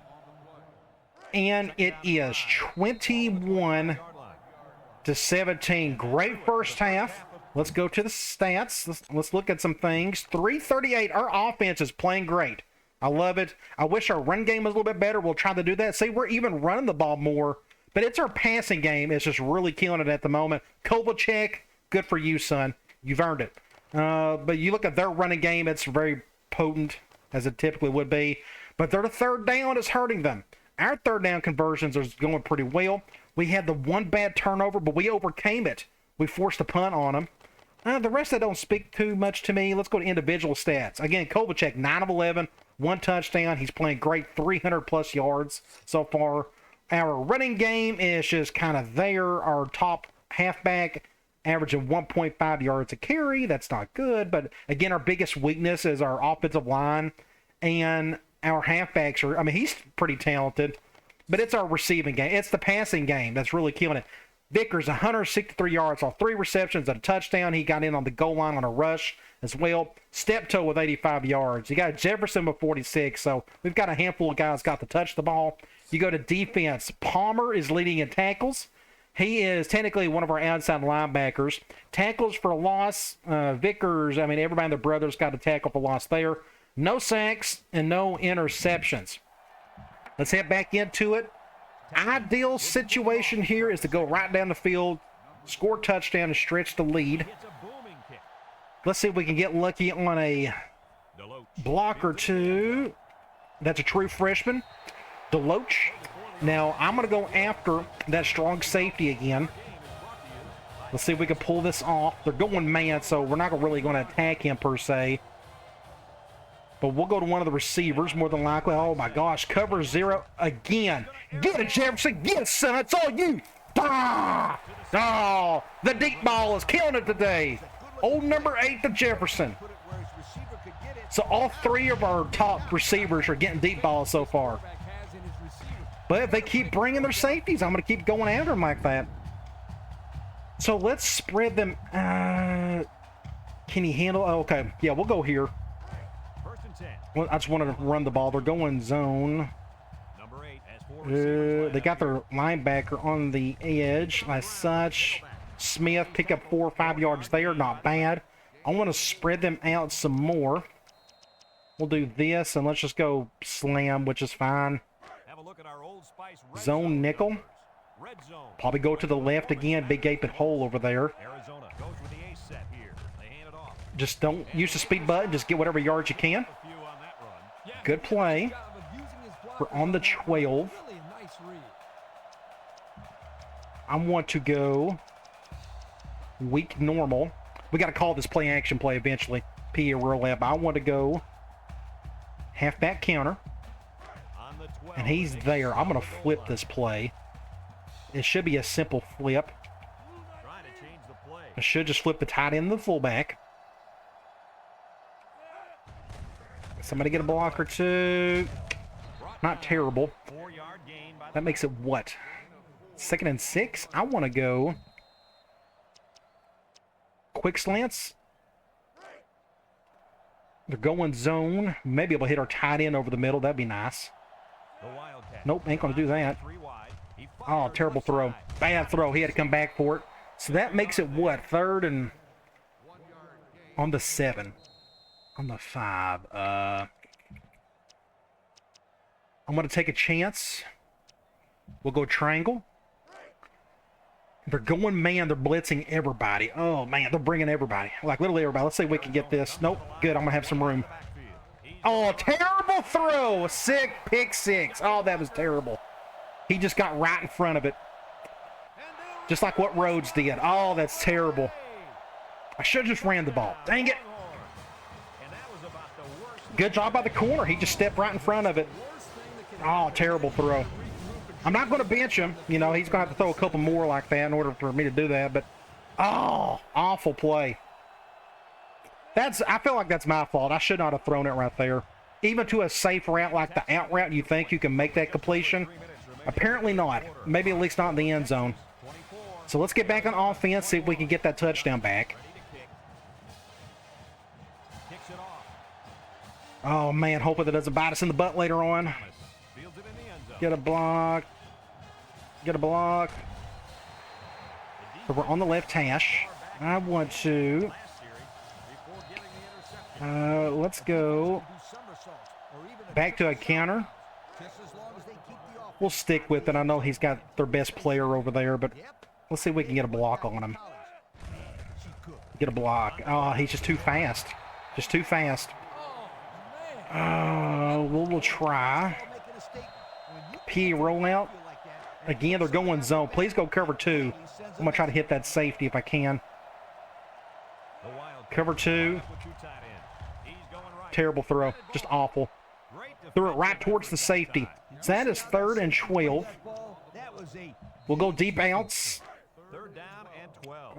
Speaker 1: And it is 21-17. Great first half. Let's go to the stats. Let's look at some things. 338. Our offense is playing great. I love it. I wish our run game was a little bit better. We'll try to do that. See, we're even running the ball more. But it's our passing game. It's just really killing it at the moment. Kovalchuk, good for you, son. You've earned it. But you look at their running game, it's very potent, as it typically would be. But their third down is hurting them. Our third down conversions are going pretty well. We had the one bad turnover, but we overcame it. We forced a punt on them. The rest that don't speak too much to me. Let's go to individual stats. Again, Kovalchuk, 9 of 11, 1 touchdown. He's playing great, 300-plus yards so far. Our running game is just kind of there. Our top halfback averaging 1.5 yards a carry. That's not good. But, again, our biggest weakness is our offensive line. And our halfbacks are, I mean, he's pretty talented. But it's our receiving game. It's the passing game that's really killing it. Vickers, 163 yards off 3 receptions and a touchdown. He got in on the goal line on a rush as well. Steptoe with 85 yards. You got Jefferson with 46. So we've got a handful of guys got to touch the ball. You go to defense. Palmer is leading in tackles. He is technically one of our outside linebackers. Tackles for loss. Vickers, I mean, everybody and their brothers got a tackle for loss there. No sacks and no interceptions. Let's head back into it. Ideal situation here is to go right down the field, score a touchdown, and stretch the lead. Let's see if we can get lucky on a block or two. That's a true freshman, Deloach. Now, I'm going to go after that strong safety again. Let's see if we can pull this off. They're going man, so we're not really going to attack him per se. But we'll go to one of the receivers, more than likely. Oh, my gosh. Cover 0 again. Get it, Jefferson. Get it, son. It's all you. Ah! Oh, the deep ball is killing it today. Old number 8 to Jefferson. So all 3 of our top receivers are getting deep balls so far. But if they keep bringing their safeties, I'm going to keep going after them like that. So let's spread them. Can he handle? Oh, okay. Yeah, we'll go here. Well, I just wanted to run the ball. They're going zone. They got their linebacker on the edge as such. Smith pick up 4 or 5 yards there. Not bad. I want to spread them out some more. We'll do this, and let's just go slam, which is fine. Zone nickel. Probably go to the left again. Big gaping hole over there. Just don't use the speed button. Just get whatever yards you can. Good play. We're on the 12. I want to go weak normal. We got to call this play action play eventually. PA real lab. I want to go halfback counter. And he's there. I'm going to flip this play. It should be a simple flip. I should just flip the tight end and the fullback. Somebody get a block or two. Not terrible. That makes it what? 2nd and 6? I want to go quick slants. They're going zone. Maybe we'll hit our tight end over the middle. That'd be nice. Nope, ain't going to do that. Oh, terrible throw. Bad throw. He had to come back for it. So that makes it what? 3rd and on the 7. On the 5. I'm going to take a chance. We'll go triangle. They're going man. They're blitzing everybody. Oh, man. They're bringing everybody. Like, literally everybody. Let's see if we can get this. Nope. Good. I'm going to have some room. Oh, terrible throw. Sick. Pick 6. Oh, that was terrible. He just got right in front of it. Just like what Rhodes did. Oh, that's terrible. I should have just ran the ball. Dang it. Good job by the corner. He just stepped right in front of it. Oh, terrible throw. I'm not going to bench him. You know, he's going to have to throw a couple more like that in order for me to do that. But, Oh, awful play. I feel like that's my fault. I should not have thrown it right there. Even to a safe route like the out route, you think you can make that completion? Apparently not. Maybe at least not in the end zone. So let's get back on offense, see if we can get that touchdown back. Oh, man, hoping that doesn't bite us in the butt later on. Get a block. Get a block. So we're on the left hash. I want to... let's go back to a counter. We'll stick with it. I know he's got their best player over there, but let's see if we can get a block on him. Get a block. Oh, he's just too fast. Just too fast. We'll try. P rollout. Again, they're going zone. Please go cover 2. I'm going to try to hit that safety if I can. Cover 2. Terrible throw. Just awful. Threw it right towards the safety. So that is 3rd and 12. We'll go deep outs.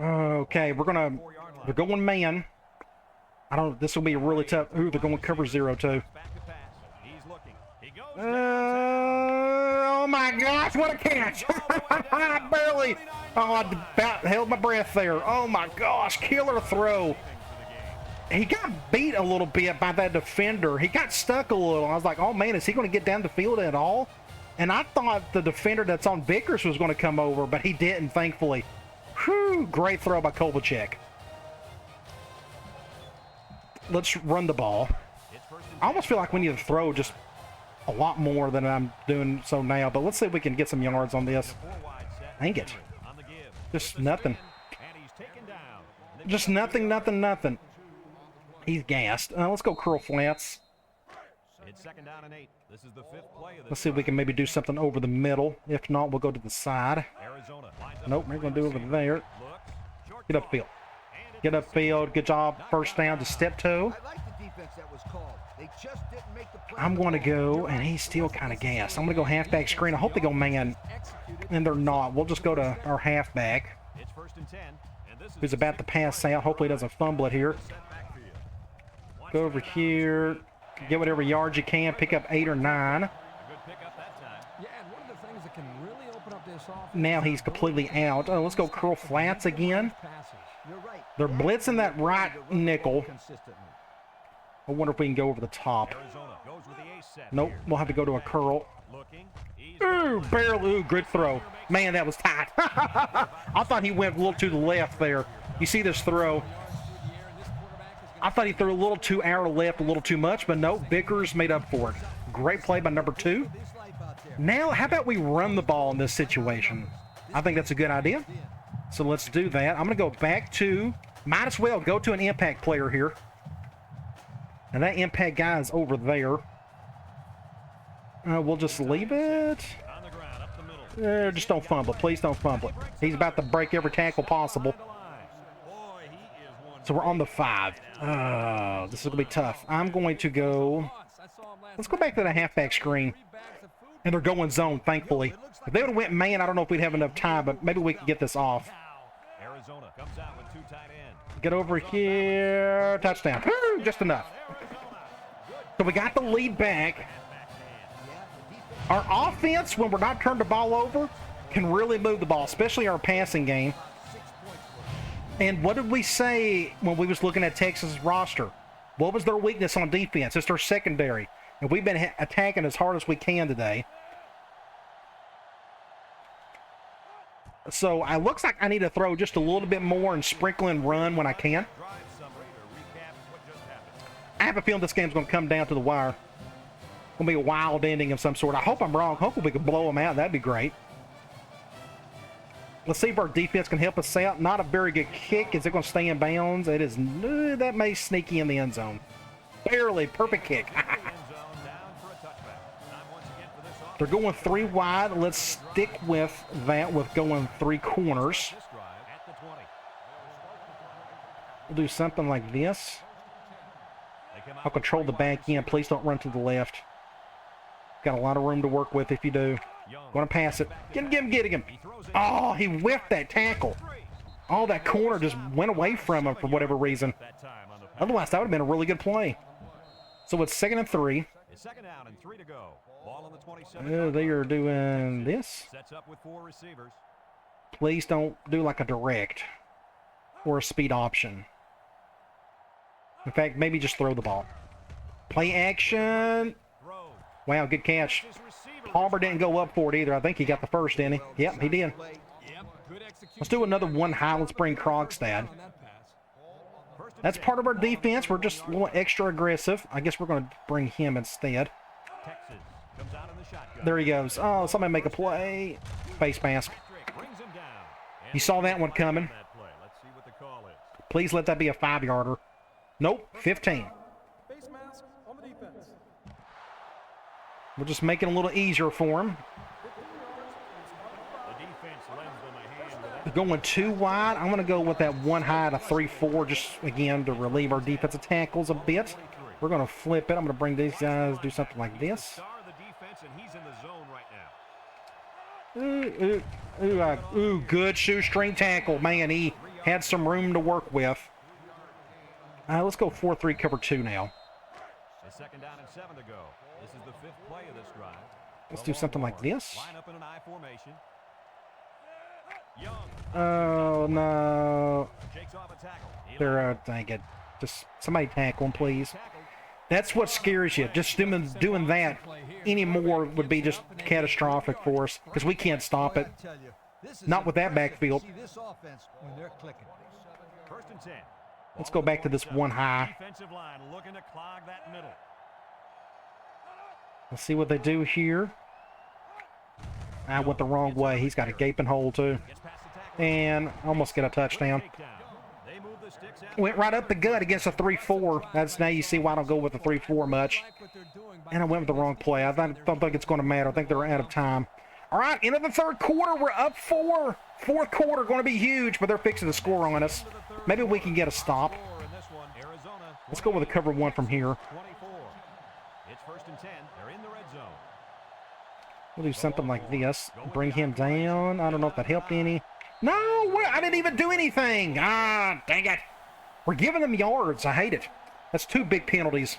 Speaker 1: Okay, they're going man. This will be really tough. Ooh, they're going cover 0 too. Oh my gosh, what a catch. I barely, I about held my breath there. Oh my gosh, killer throw. He got beat a little bit by that defender. He got stuck a little. I was like, oh man, is he going to get down the field at all? And I thought the defender that's on Vickers was going to come over, but he didn't, thankfully. Whew, great throw by Kovalchuk. Let's run the ball. I almost feel like we need to throw just a lot more than I'm doing so now, but let's see if we can get some yards on this. Dang it. Just nothing. Just nothing, nothing, nothing. He's gassed. Let's go curl flats.
Speaker 2: It's 2nd down and 8. This is the 5th play of the
Speaker 1: Let's see if we can maybe do something over the middle. If not, we'll go to the side. Nope, we're going to do over there. Get upfield. Get upfield. Good job. First down to step 2. I'm going to go, and he's still kind of gassed. I'm going to go halfback screen. I hope they go man, and they're not. We'll just go to our halfback, who's about to pass out. Hopefully he doesn't fumble it here. Go over here. Get whatever yards you can. Pick up 8 or 9. Now he's completely out. Oh, let's go curl flats again. They're blitzing that right nickel. I wonder if we can go over the top. Nope, we'll have to go to a curl. Ooh, barely. Ooh, good throw. Man, that was tight. I thought he went a little to the left there. You see this throw? I thought he threw a little too out of left, a little too much, but no, Vickers made up for it. Great play by number 2. Now, how about we run the ball in this situation? I think that's a good idea. So let's do that. I'm going to go back to, might as well go to an impact player here. And that impact guy is over there. We'll just leave it. Just don't fumble. Please don't fumble it. He's about to break every tackle possible. So we're on the 5. This is going to be tough. I'm going to go... Let's go back to the halfback screen. And they're going zone, thankfully. If they would have went man, I don't know if we'd have enough time, but maybe we can get this off. Get over here. Touchdown. Woo, just enough. So we got the lead back. Our offense, when we're not turned the ball over, can really move the ball, especially our passing game. And what did we say when we was looking at Texas' roster? What was their weakness on defense? It's their secondary. And we've been attacking as hard as we can today. So it looks like I need to throw just a little bit more and sprinkle and run when I can. I have a feeling this game's going to come down to the wire. Going to be a wild ending of some sort. I hope I'm wrong. Hopefully we can blow them out. That'd be great. Let's see if our defense can help us out. Not a very good kick. Is it going to stay in bounds? It is. That may sneak in the end zone. Barely. Perfect kick. They're going 3 wide. Let's stick with that, with going 3 corners. We'll do something like this. I'll control the back end. Please don't run to the left. Got a lot of room to work with if you do. Want to pass it. Get him. Oh, he whiffed that tackle. Oh, that corner just went away from him for whatever reason. Otherwise, that would have been a really good play. So it's 2nd and 3.
Speaker 2: It's 2nd down and 3 to go. Ball on the 27.
Speaker 1: They are doing this.
Speaker 2: Sets up with 4 receivers.
Speaker 1: Please don't do like a direct or a speed option. In fact, maybe just throw the ball. Play action. Wow, good catch. Palmer didn't go up for it either. I think he got the first, didn't he? Yep, he did. Let's do another one high. Let's bring Krogstad. That's part of our defense. We're just a little extra aggressive. I guess we're going to bring him instead. There he goes. Oh, somebody make a play. Face mask. You saw that one coming. Please let that be a 5-yarder. Nope, 15. We'll just make it a little easier for him. Going too wide. I'm going to go with that one high to 3-4, just again to relieve our defensive tackles a bit. We're going to flip it. I'm going to bring these guys, do something like this. Ooh, good shoestring tackle. Man, he had some room to work with. Let's go 4-3 cover 2 now.
Speaker 2: 2nd down and 7 to go. This is the 5th play of this drive.
Speaker 1: Let's do something like this.
Speaker 2: Line up in an I formation.
Speaker 1: Oh, no. They're, dang it. Just somebody tackle him, please. That's what scares you. Just doing that anymore would be just catastrophic for us because we can't stop it. Not with that backfield. Let's go back to this one high. Let's see what they do here. I went the wrong way. He's got a gaping hole too. And almost get a touchdown. Went right up the gut against a 3-4. That's now you see why I don't go with the 3-4 much. And I went with the wrong play. I don't think it's going to matter. I think they're out of time. All right, into the 3rd quarter. We're up 4. 4th quarter going to be huge, but they're fixing to score on us. Maybe we can get a stop. Let's go with a cover 1 from here.
Speaker 2: It's 1st and 10. They're in the red zone.
Speaker 1: We'll do something like this. Bring him down. I don't know if that helped any. No, I didn't even do anything. Ah, dang it. We're giving them yards. I hate it. That's 2 big penalties.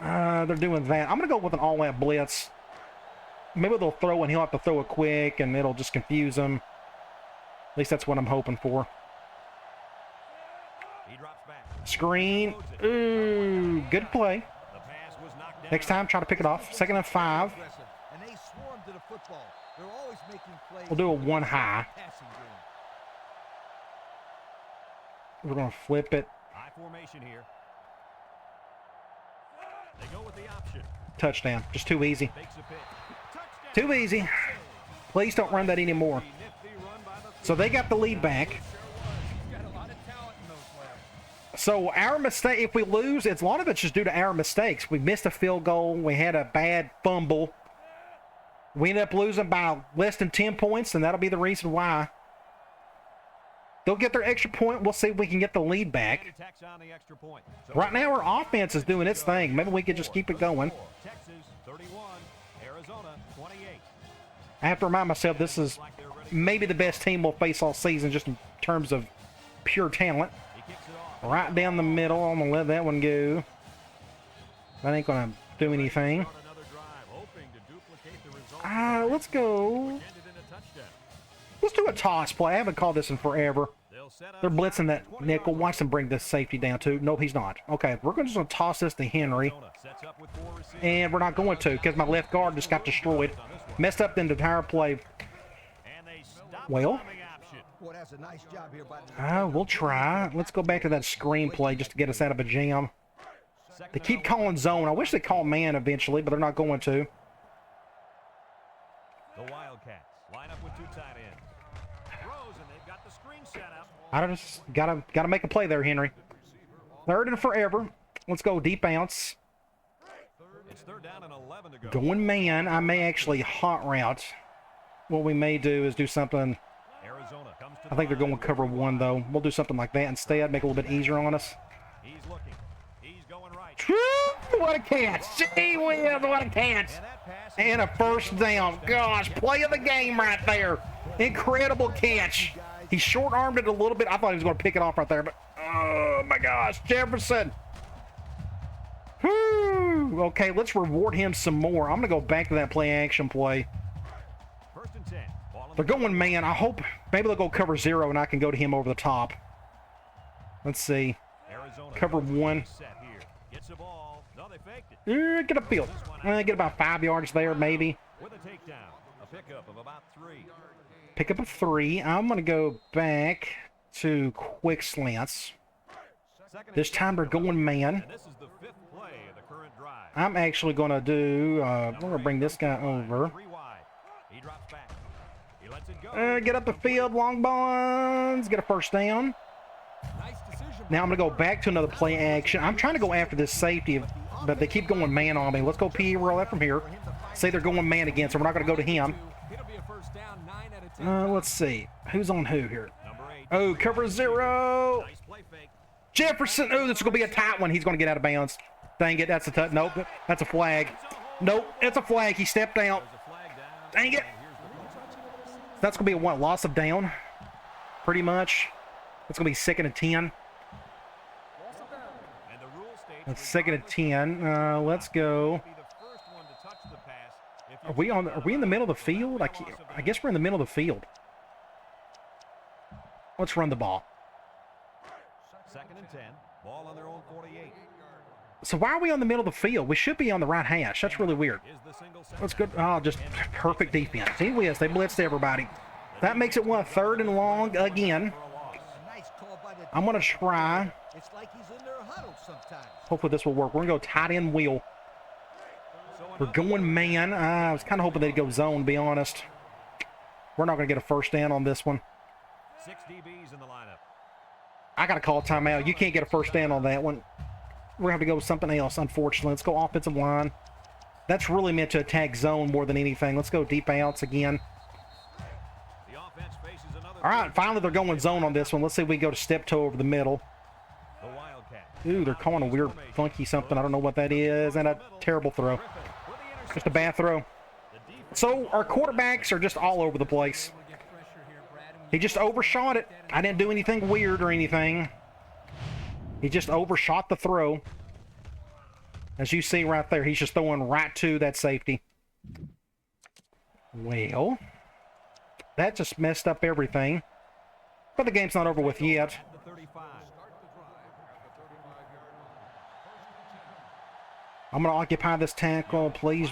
Speaker 1: They're doing that. I'm going to go with an all-out blitz. Maybe they'll throw and he'll have to throw it quick and it'll just confuse him. At least that's what I'm hoping for. Screen. Ooh, good play. Next time, try to pick it off. 2nd and 5. We'll do a one high. We're going to flip it.
Speaker 2: High formation here. They go with the option.
Speaker 1: Touchdown. Just too easy. Too easy. Please don't run that anymore. So they got the lead back. So our mistake, if we lose, a lot of it's just due to our mistakes. We missed a field goal. We had a bad fumble. We ended up losing by less than 10 points, and that'll be the reason why. They'll get their extra point. We'll see if we can get the lead back. Right now, our offense is doing its thing. Maybe we could just keep it going. I have to remind myself this is maybe the best team we'll face all season just in terms of pure talent. Right down the middle. I'm going to let that one go. That ain't going to do anything. Let's go. Let's do a toss play. I haven't called this in forever. They're blitzing that nickel. Watch them bring this safety down too. No, he's not. Okay, we're just going to toss this to Henry. And we're not going to because my left guard just got destroyed. Messed up the entire play. Well, we'll try. Let's go back to that screen play just to get us out of a jam. They keep calling zone. I wish they call man eventually, but they're not going to.
Speaker 2: The Wildcats line up with two tight ends. Throws, and they've got the screen set up.
Speaker 1: I just gotta make a play there, Henry. 3rd and forever. Let's go deep bounce.
Speaker 2: It's 3rd down and 11 to go.
Speaker 1: Going man. I may actually hot route. What we may do is do something. I think they're going cover 1 though. We'll do something like that instead. Make it a little bit easier on us.
Speaker 2: He's looking. He's going right.
Speaker 1: What a catch! Gee whiz, what a catch! And a first down. Gosh, play of the game right there. Incredible catch. He short-armed it a little bit. I thought he was going to pick it off right there, but oh my gosh, Jefferson. Whew. Okay, let's reward him some more. I'm going to go back to that play-action play.
Speaker 2: First and 10.
Speaker 1: They're going man. I hope maybe they'll go cover 0 and I can go to him over the top. Let's see.
Speaker 2: Arizona
Speaker 1: Cover 1.
Speaker 2: set here. Gets the ball. No, they faked it.
Speaker 1: Get a field. Get about 5 yards there, maybe.
Speaker 2: With a takedown. A pickup of about 3.
Speaker 1: Pick up a 3. I'm going to go back to quick slants. This time they're going man.
Speaker 2: And this is the 5th play of the current drive.
Speaker 1: I'm actually going to do, we're going to bring this guy over.
Speaker 2: 3 wide. He drops back. He lets it go.
Speaker 1: Get up the field, long bonds. Get a first down.
Speaker 2: Nice decision.
Speaker 1: Now I'm going to go back to another play action. I'm trying to go after this safety, but they keep going man on me. Let's go PE roll that from here. Say they're going man again, so we're not going to go to him.
Speaker 2: It'll be a first down, 9 out of 10.
Speaker 1: Let's see. Who's on who here?
Speaker 2: Number 8.
Speaker 1: Oh, cover 0.
Speaker 2: Nice play fake.
Speaker 1: Jefferson. Oh, this is going to be a tight one. He's going to get out of bounds. Dang it. That's a touch. Nope. That's a flag. Nope. It's a flag. He stepped out.
Speaker 2: There's a flag down.
Speaker 1: Dang it. That's going to be a what? Loss of down? Pretty much. It's going to be 2nd and 10.
Speaker 2: And the rule states
Speaker 1: That's 2nd and 10. Let's go.
Speaker 2: be the first one to touch the pass. If
Speaker 1: Are we on? Are we in the middle of the field? I guess we're in the middle of the field. Let's run the ball.
Speaker 2: 2nd and 10. Ball on their own 48.
Speaker 1: So why are we on the middle of the field? We should be on the right hash. That's really weird.
Speaker 2: Is the single set.
Speaker 1: Let's go. Oh, just perfect defense. He whiz. They blitzed everybody. That makes it 3rd and long again. I'm going to try.
Speaker 3: It's like he's in their huddle sometimes.
Speaker 1: Hopefully this will work. We're going to go tight end wheel. We're going man. I was kind of hoping they'd go zone, to be honest. We're not going to get a first down on this one.
Speaker 2: 6 DBs in the lineup.
Speaker 1: I got to call timeout. You can't get a first down on that one. We're going to have to go with something else, unfortunately. Let's go offensive line. That's really meant to attack zone more than anything. Let's go deep outs again.
Speaker 2: The offense faces another.
Speaker 1: All right, finally they're going zone on this one. Let's see if we can go to step toe over the middle.
Speaker 2: The Wildcats.
Speaker 1: Ooh, they're calling a weird, funky something. I don't know what that is. And a terrible throw. Just a bad throw. So our quarterbacks are just all over the place. He just overshot it. I didn't do anything weird or anything. He just overshot the throw. As you see right there, he's just throwing right to that safety. Well, that just messed up everything. But the game's not over with yet.
Speaker 2: The 35.
Speaker 1: I'm going to occupy this tackle. Please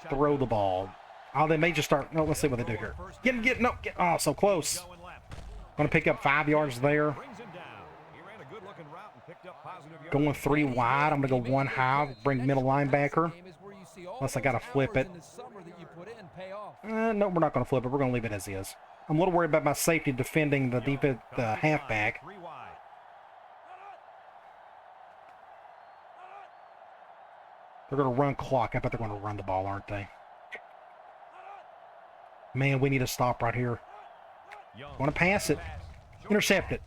Speaker 1: throw the ball. Oh, they may just start. No, let's see what they do here. Oh, so close.
Speaker 2: Going left.
Speaker 1: Going to pick up 5 yards there.
Speaker 2: Brings him down. He ran a good looking route and picked up positive yards.
Speaker 1: Going 3 wide. I'm going to go 1 high. Bring middle linebacker. Unless I got to flip it. No, we're not going to flip it. We're going to leave it as is. I'm a little worried about my safety defending the defense, the halfback.
Speaker 2: 3 wide.
Speaker 1: They're going to run clock. I bet they're going to run the ball, aren't they? Man, we need to stop right here. Want to pass it. Intercept it.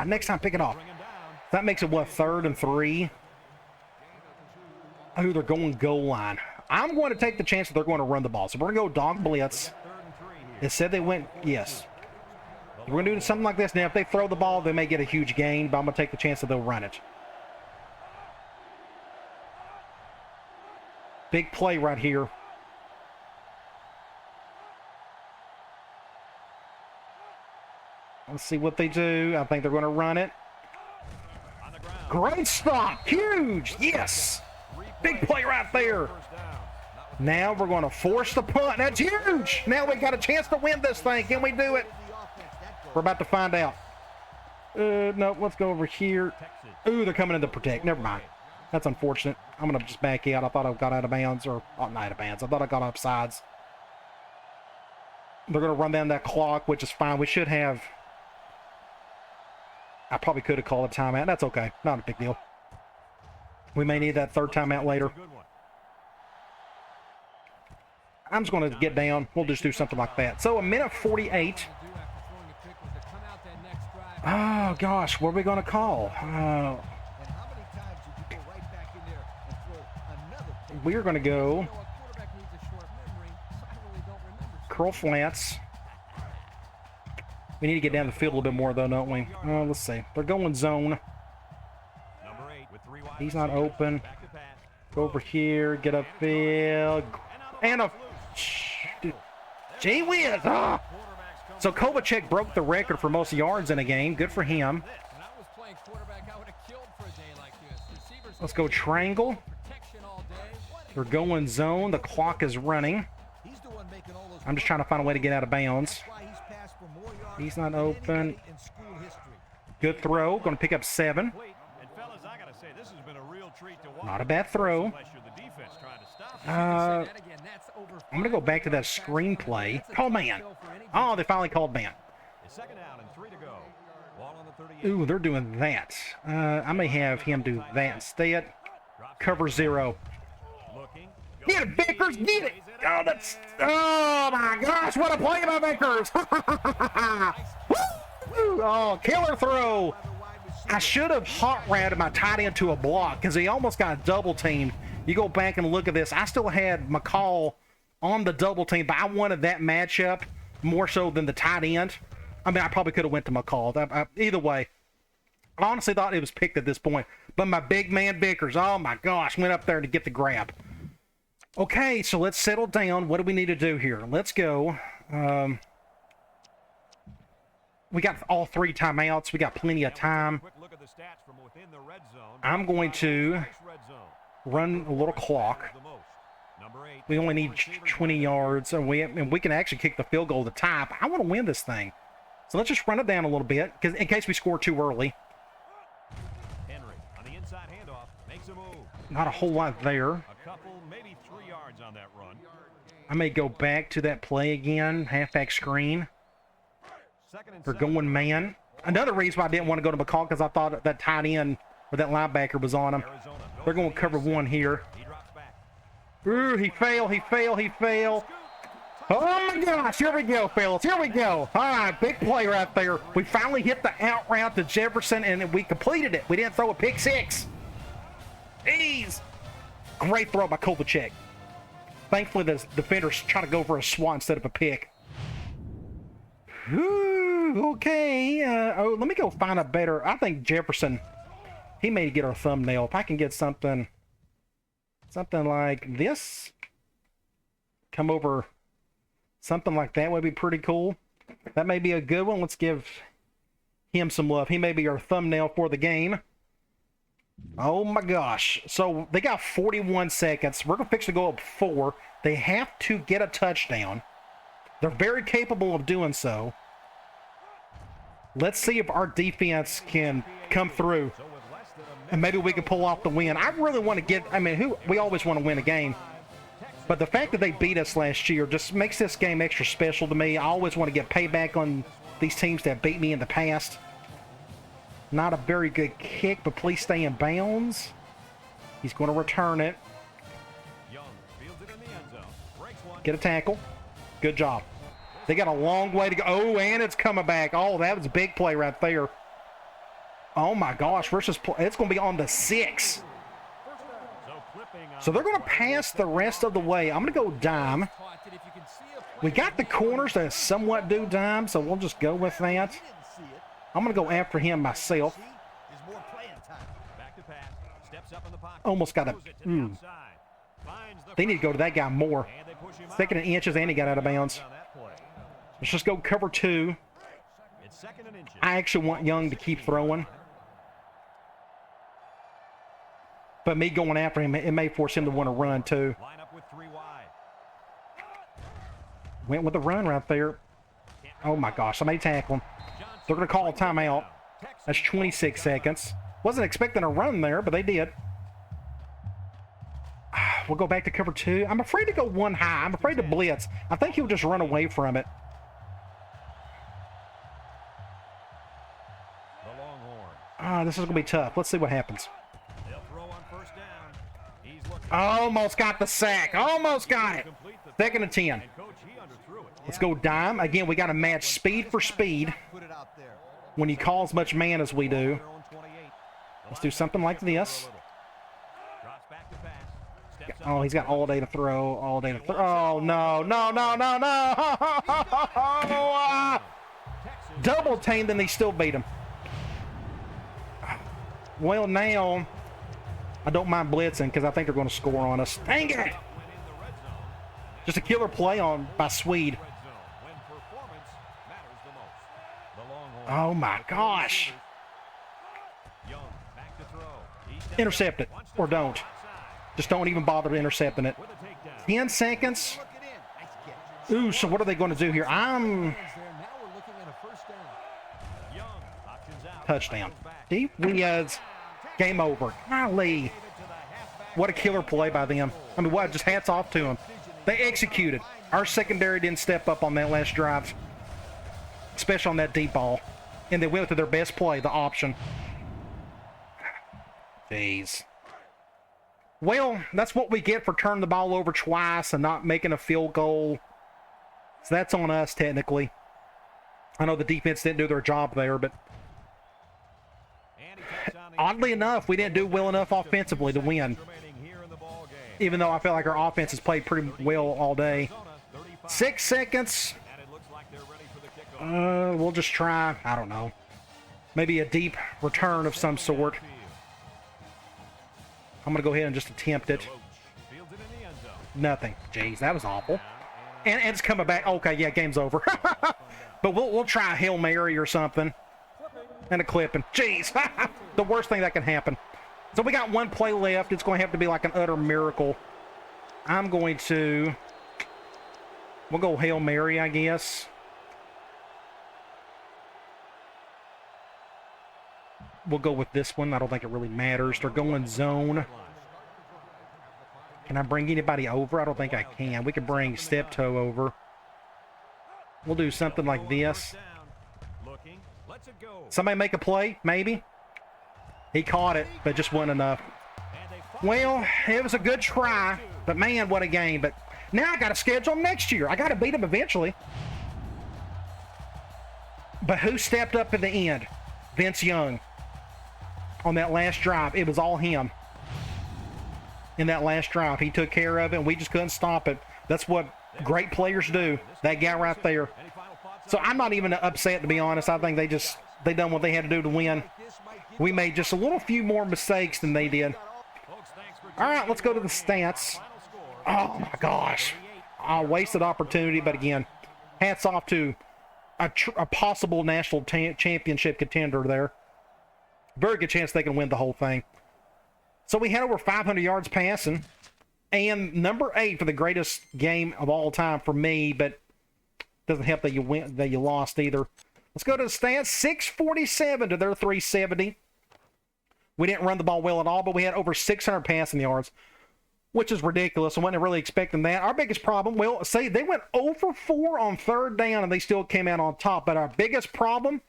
Speaker 1: Next time, pick it off. That makes it, 3rd and 3? Oh, they're going goal line. I'm going to take the chance that they're going to run the ball. So we're going to go dog blitz. It said they went, yes. We're going to do something like this. Now, if they throw the ball, they may get a huge gain, but I'm going to take the chance that they'll run it. Big play right here. Let's see what they do. I think they're going to run it. Great stop. Huge. Yes. Big play right there. Now we're going to force the punt. That's huge. Now we got a chance to win this thing. Can we do it? We're about to find out. No, let's go over here. Ooh, they're coming in to protect. Never mind. That's unfortunate. I'm going to just back out. I thought I got out of bounds. Or not out of bounds. I thought I got upsides. They're going to run down that clock, which is fine. We should have... I probably could have called a timeout. That's okay. Not a big deal. We may need that 3rd timeout later. I'm just going to get down. We'll just do something like that. So 1:48. Oh, gosh. What are we going to call? We're going to go curl flats. We need to get down the field a little bit more, though, don't we? Let's see. They're going zone.
Speaker 2: Number 8 with 3 wide
Speaker 1: He's not
Speaker 2: receivers.
Speaker 1: open.
Speaker 2: Back to pass.
Speaker 1: Go over here. Get upfield. And a... Gee whiz! Ah! So Kovacic broke the record for most yards in a game. Good for him. Let's go triangle. They're going zone. The clock is running. I'm just trying to find a way to get out of bounds. He's not open. Good throw. Going to pick up 7. Not a bad throw. I'm going to go back to that screenplay. Call man. Oh, they finally called man. Ooh, they're doing that. I may have him do that instead. Cover 0. Get it, Vickers, get it! Oh, that's... Oh, my gosh, what a play by Vickers! Oh, killer throw! I should have hot routed my tight end to a block because he almost got double teamed. You go back and look at this. I still had McCall on the double team, but I wanted that matchup more so than the tight end. I mean, I probably could have went to McCall. Either way, I honestly thought it was picked at this point. But my big man Vickers, oh my gosh, went up there to get the grab. Okay, so let's settle down. What do we need to do here? Let's go. We got all 3 timeouts. We got plenty of time. I'm going to run a little clock. We only need 20 yards, and we can actually kick the field goal to tie. I want to win this thing. So let's just run it down a little bit, because in case we score too early.
Speaker 2: Henry on the inside handoff makes a move.
Speaker 1: Not a whole lot there.
Speaker 2: A couple, maybe 3 yards on that run.
Speaker 1: I may go back to that play again. Halfback screen. They're going man. Another reason why I didn't want to go to McCall, because I thought that tight end or that linebacker was on him. They're going to cover 1 here. Ooh, he failed. Oh my gosh, here we go, fellas. Here we go. All right, big play right there. We finally hit the out route to Jefferson, and we completed it. We didn't throw a pick 6. Jeez. Great throw by Kovacic. Thankfully, the defender's trying to go for a swat instead of a pick. Ooh, okay. Let me go find a better... I think Jefferson, he may get our thumbnail. If I can get something like this. Come over... Something like that would be pretty cool. That may be a good one. Let's give him some love. He may be our thumbnail for the game. Oh my gosh. So they got 41 seconds. We're going to fix to go up 4. They have to get a touchdown. They're very capable of doing so. Let's see if our defense can come through. And maybe we can pull off the win. I really want to get... I mean, we always want to win a game. But the fact that they beat us last year just makes this game extra special to me. I always want to get payback on these teams that beat me in the past. Not a very good kick, but please stay in bounds. He's going to return it. Get a tackle. Good job. They got a long way to go. Oh, and it's coming back. Oh, that was a big play right there. Oh, my gosh. It's going to be on the 6. So they're going to pass the rest of the way. I'm going to go dime. We got the corners that somewhat do dime, so we'll just go with that. I'm going to go after him myself. Almost got a... They need to go to that guy more. 2nd and inches, and he got out of bounds. Let's just go cover 2. I actually want Young to keep throwing. But me going after him, it may force him to want to run too. Went with the run right there. Oh my gosh, somebody tackle him. They're going to call a timeout. That's 26 seconds. Wasn't expecting a run there, but they did. We'll go back to cover 2. I'm afraid to go 1 high. I'm afraid to blitz. I think he'll just run away from it. This is going to be tough. Let's see what happens. Almost got the sack. Almost got it. 2nd and 10. Let's go dime. Again, we got to match speed for speed when you call as much man as we do. Let's do something like this. Oh, he's got all day to throw. All day to throw. Oh, no. No, no, no, no. double teamed, and they still beat them. Well, now I don't mind blitzing because I think they're going to score on us. Dang it! Just a killer play by Swede. Oh my gosh! Intercept it, or don't. Just don't even bother intercepting it. 10 seconds. Ooh, so what are they going to do here? Touchdown. See? Game over. Golly. What a killer play by them. I mean, what? Just hats off to them. They executed. Our secondary didn't step up on that last drive, especially on that deep ball. And they went to their best play, the option. Jeez. Well, that's what we get for turning the ball over twice and not making a field goal. So that's on us, technically. I know the defense didn't do their job there, but oddly enough, we didn't do well enough offensively to win. Even though I feel like our offense has played pretty well all day. 6 seconds. We'll just try, I don't know, maybe a deep return of some sort. I'm going to go ahead and just attempt it. Nothing. Jeez, that was awful. And it's coming back. Okay, yeah, game's over. But we'll try a Hail Mary or something. And a clipping. Jeez. The worst thing that can happen. So we got one play left. It's going to have to be like an utter miracle. We'll go Hail Mary, I guess. We'll go with this one. I don't think it really matters. They're going zone. Can I bring anybody over? I don't think I can. We can bring Steptoe over. We'll do something like this. Somebody make a play, maybe. He caught it, but just wasn't enough. Well, it was a good try, but man, what a game. But now I got to schedule them next year. I got to beat them eventually. But who stepped up at the end? Vince Young. On that last drive, it was all him. In that last drive, he took care of it, and we just couldn't stop it. That's what great players do. That guy right there. So I'm not even upset, to be honest. I think they done what they had to do to win. We made just a little few more mistakes than they did. All right, let's go to the stats. Oh my gosh, a wasted opportunity. But again, hats off to a possible national championship contender there. Very good chance they can win the whole thing. So we had over 500 yards passing, and number 8 for the greatest game of all time for me. But doesn't help that you lost either. Let's go to the stats. 647 to their 370. We didn't run the ball well at all, but we had over 600 passing yards, which is ridiculous. I wasn't really expecting that. Our biggest problem, well, say they went 0 for 4 on third down, and they still came out on top. But our biggest problem,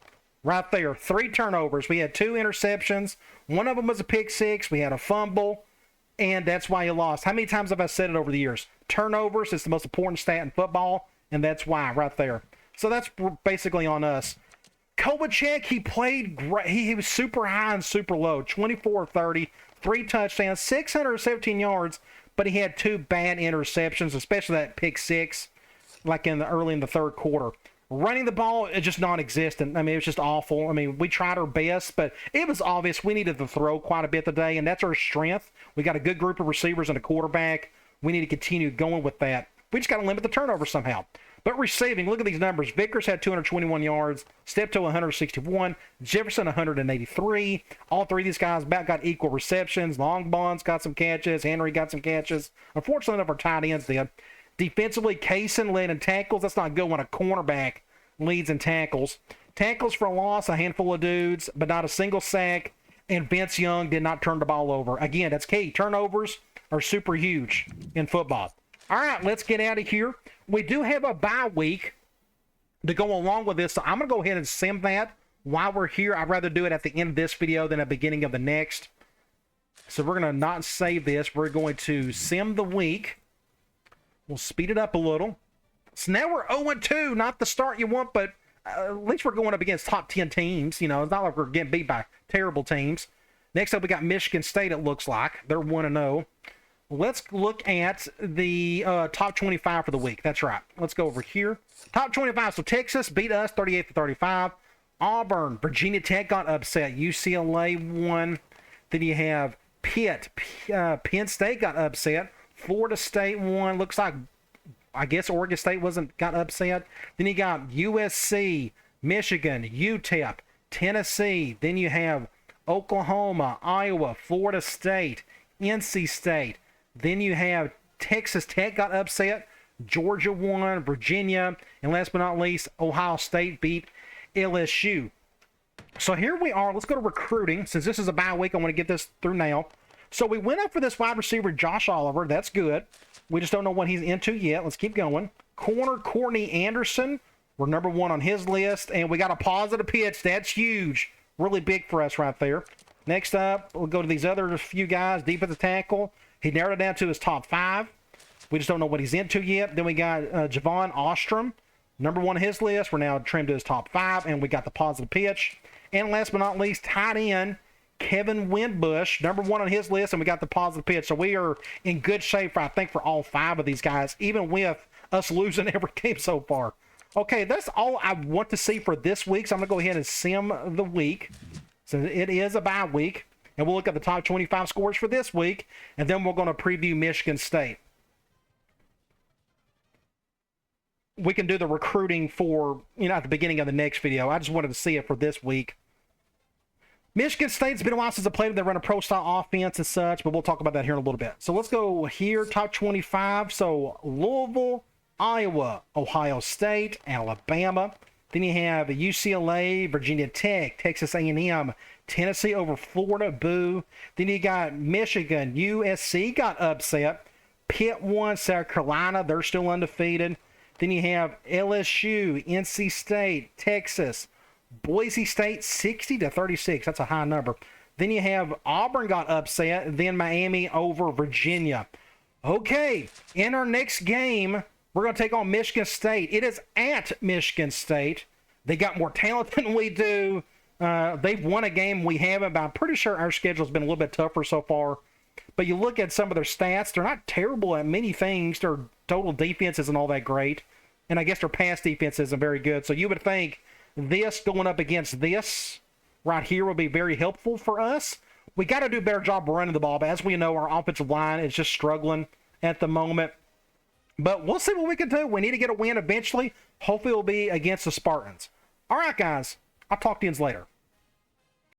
Speaker 1: right there, 3 turnovers. We had 2 interceptions. One of them was a pick 6. We had a fumble, and that's why you lost. How many times have I said it over the years? Turnovers is the most important stat in football, and that's why, right there. So that's basically on us. Kovacic, he played great. He was super high and super low. 24-30, 3 touchdowns, 617 yards, but he had 2 bad interceptions, especially that pick 6, like early in the third quarter. Running the ball is just non-existent. I mean, it was just awful. I mean, we tried our best, but it was obvious we needed to throw quite a bit today, and that's our strength. We got a good group of receivers and a quarterback. We need to continue going with that. We just got to limit the turnover somehow. But receiving, look at these numbers. Vickers had 221 yards, Steptoe 161, Jefferson 183. All 3 of these guys about got equal receptions. Long Bonds got some catches. Henry got some catches. Unfortunately, none of our tight ends did. Defensively, Kaysen led in tackles. That's not good when a cornerback leads in tackles. Tackles for a loss, a handful of dudes, but not a single sack. And Vince Young did not turn the ball over. Again, that's key. Turnovers are super huge in football. All right, let's get out of here. We do have a bye week to go along with this, so I'm going to go ahead and sim that while we're here. I'd rather do it at the end of this video than at the beginning of the next. So we're going to not save this. We're going to sim the week. We'll speed it up a little. So now we're 0-2, not the start you want, but at least we're going up against top 10 teams. You know, it's not like we're getting beat by terrible teams. Next up, we got Michigan State, it looks like. They're 1-0. Let's look at the top 25 for the week. That's right. Let's go over here. Top 25. So Texas beat us 38-35. Auburn, Virginia Tech got upset. UCLA won. Then you have Pitt. Penn State got upset. Florida State won. Looks like, I guess Oregon State got upset. Then you got USC, Michigan, UTEP, Tennessee. Then you have Oklahoma, Iowa, Florida State, NC State. Then you have Texas Tech got upset. Georgia won. Virginia. And last but not least, Ohio State beat LSU. So here we are. Let's go to recruiting. Since this is a bye week, I want to get this through now. So we went up for this wide receiver, Josh Oliver. That's good. We just don't know what he's into yet. Let's keep going. Corner, Courtney Anderson. We're number 1 on his list. And we got a positive pitch. That's huge. Really big for us right there. Next up, we'll go to these other few guys. Defensive tackle. He narrowed it down to his top 5. We just don't know what he's into yet. Then we got Javon Ostrom. Number 1 on his list. We're now trimmed to his top 5. And we got the positive pitch. And last but not least, tight end, Kevin Windbush, number 1 on his list, and we got the positive pitch. So we are in good shape, I think, for all 5 of these guys, even with us losing every game so far. Okay, that's all I want to see for this week. So I'm going to go ahead and sim the week. So it is a bye week. And we'll look at the top 25 scores for this week. And then we're going to preview Michigan State. We can do the recruiting for, at the beginning of the next video. I just wanted to see it for this week. Michigan State's been a while since I played. They run a pro-style offense and such, but we'll talk about that here in a little bit. So let's go here, top 25. So Louisville, Iowa, Ohio State, Alabama. Then you have UCLA, Virginia Tech, Texas A&M, Tennessee over Florida, boo. Then you got Michigan, USC got upset. Pitt won, South Carolina, they're still undefeated. Then you have LSU, NC State, Texas, Boise State 60-36. That's a high number. Then you have Auburn got upset. Then Miami over Virginia. Okay, in our next game, we're going to take on Michigan State. It is at Michigan State. They got more talent than we do. They've won a game we haven't, but I'm pretty sure our schedule's been a little bit tougher so far. But you look at some of their stats, they're not terrible at many things. Their total defense isn't all that great. And I guess their pass defense isn't very good. So you would think this going up against this right here would be very helpful for us. We got to do a better job running the ball. But as we know, our offensive line is just struggling at the moment. But we'll see what we can do. We need to get a win eventually. Hopefully it'll be against the Spartans. All right, guys. I'll talk to you later.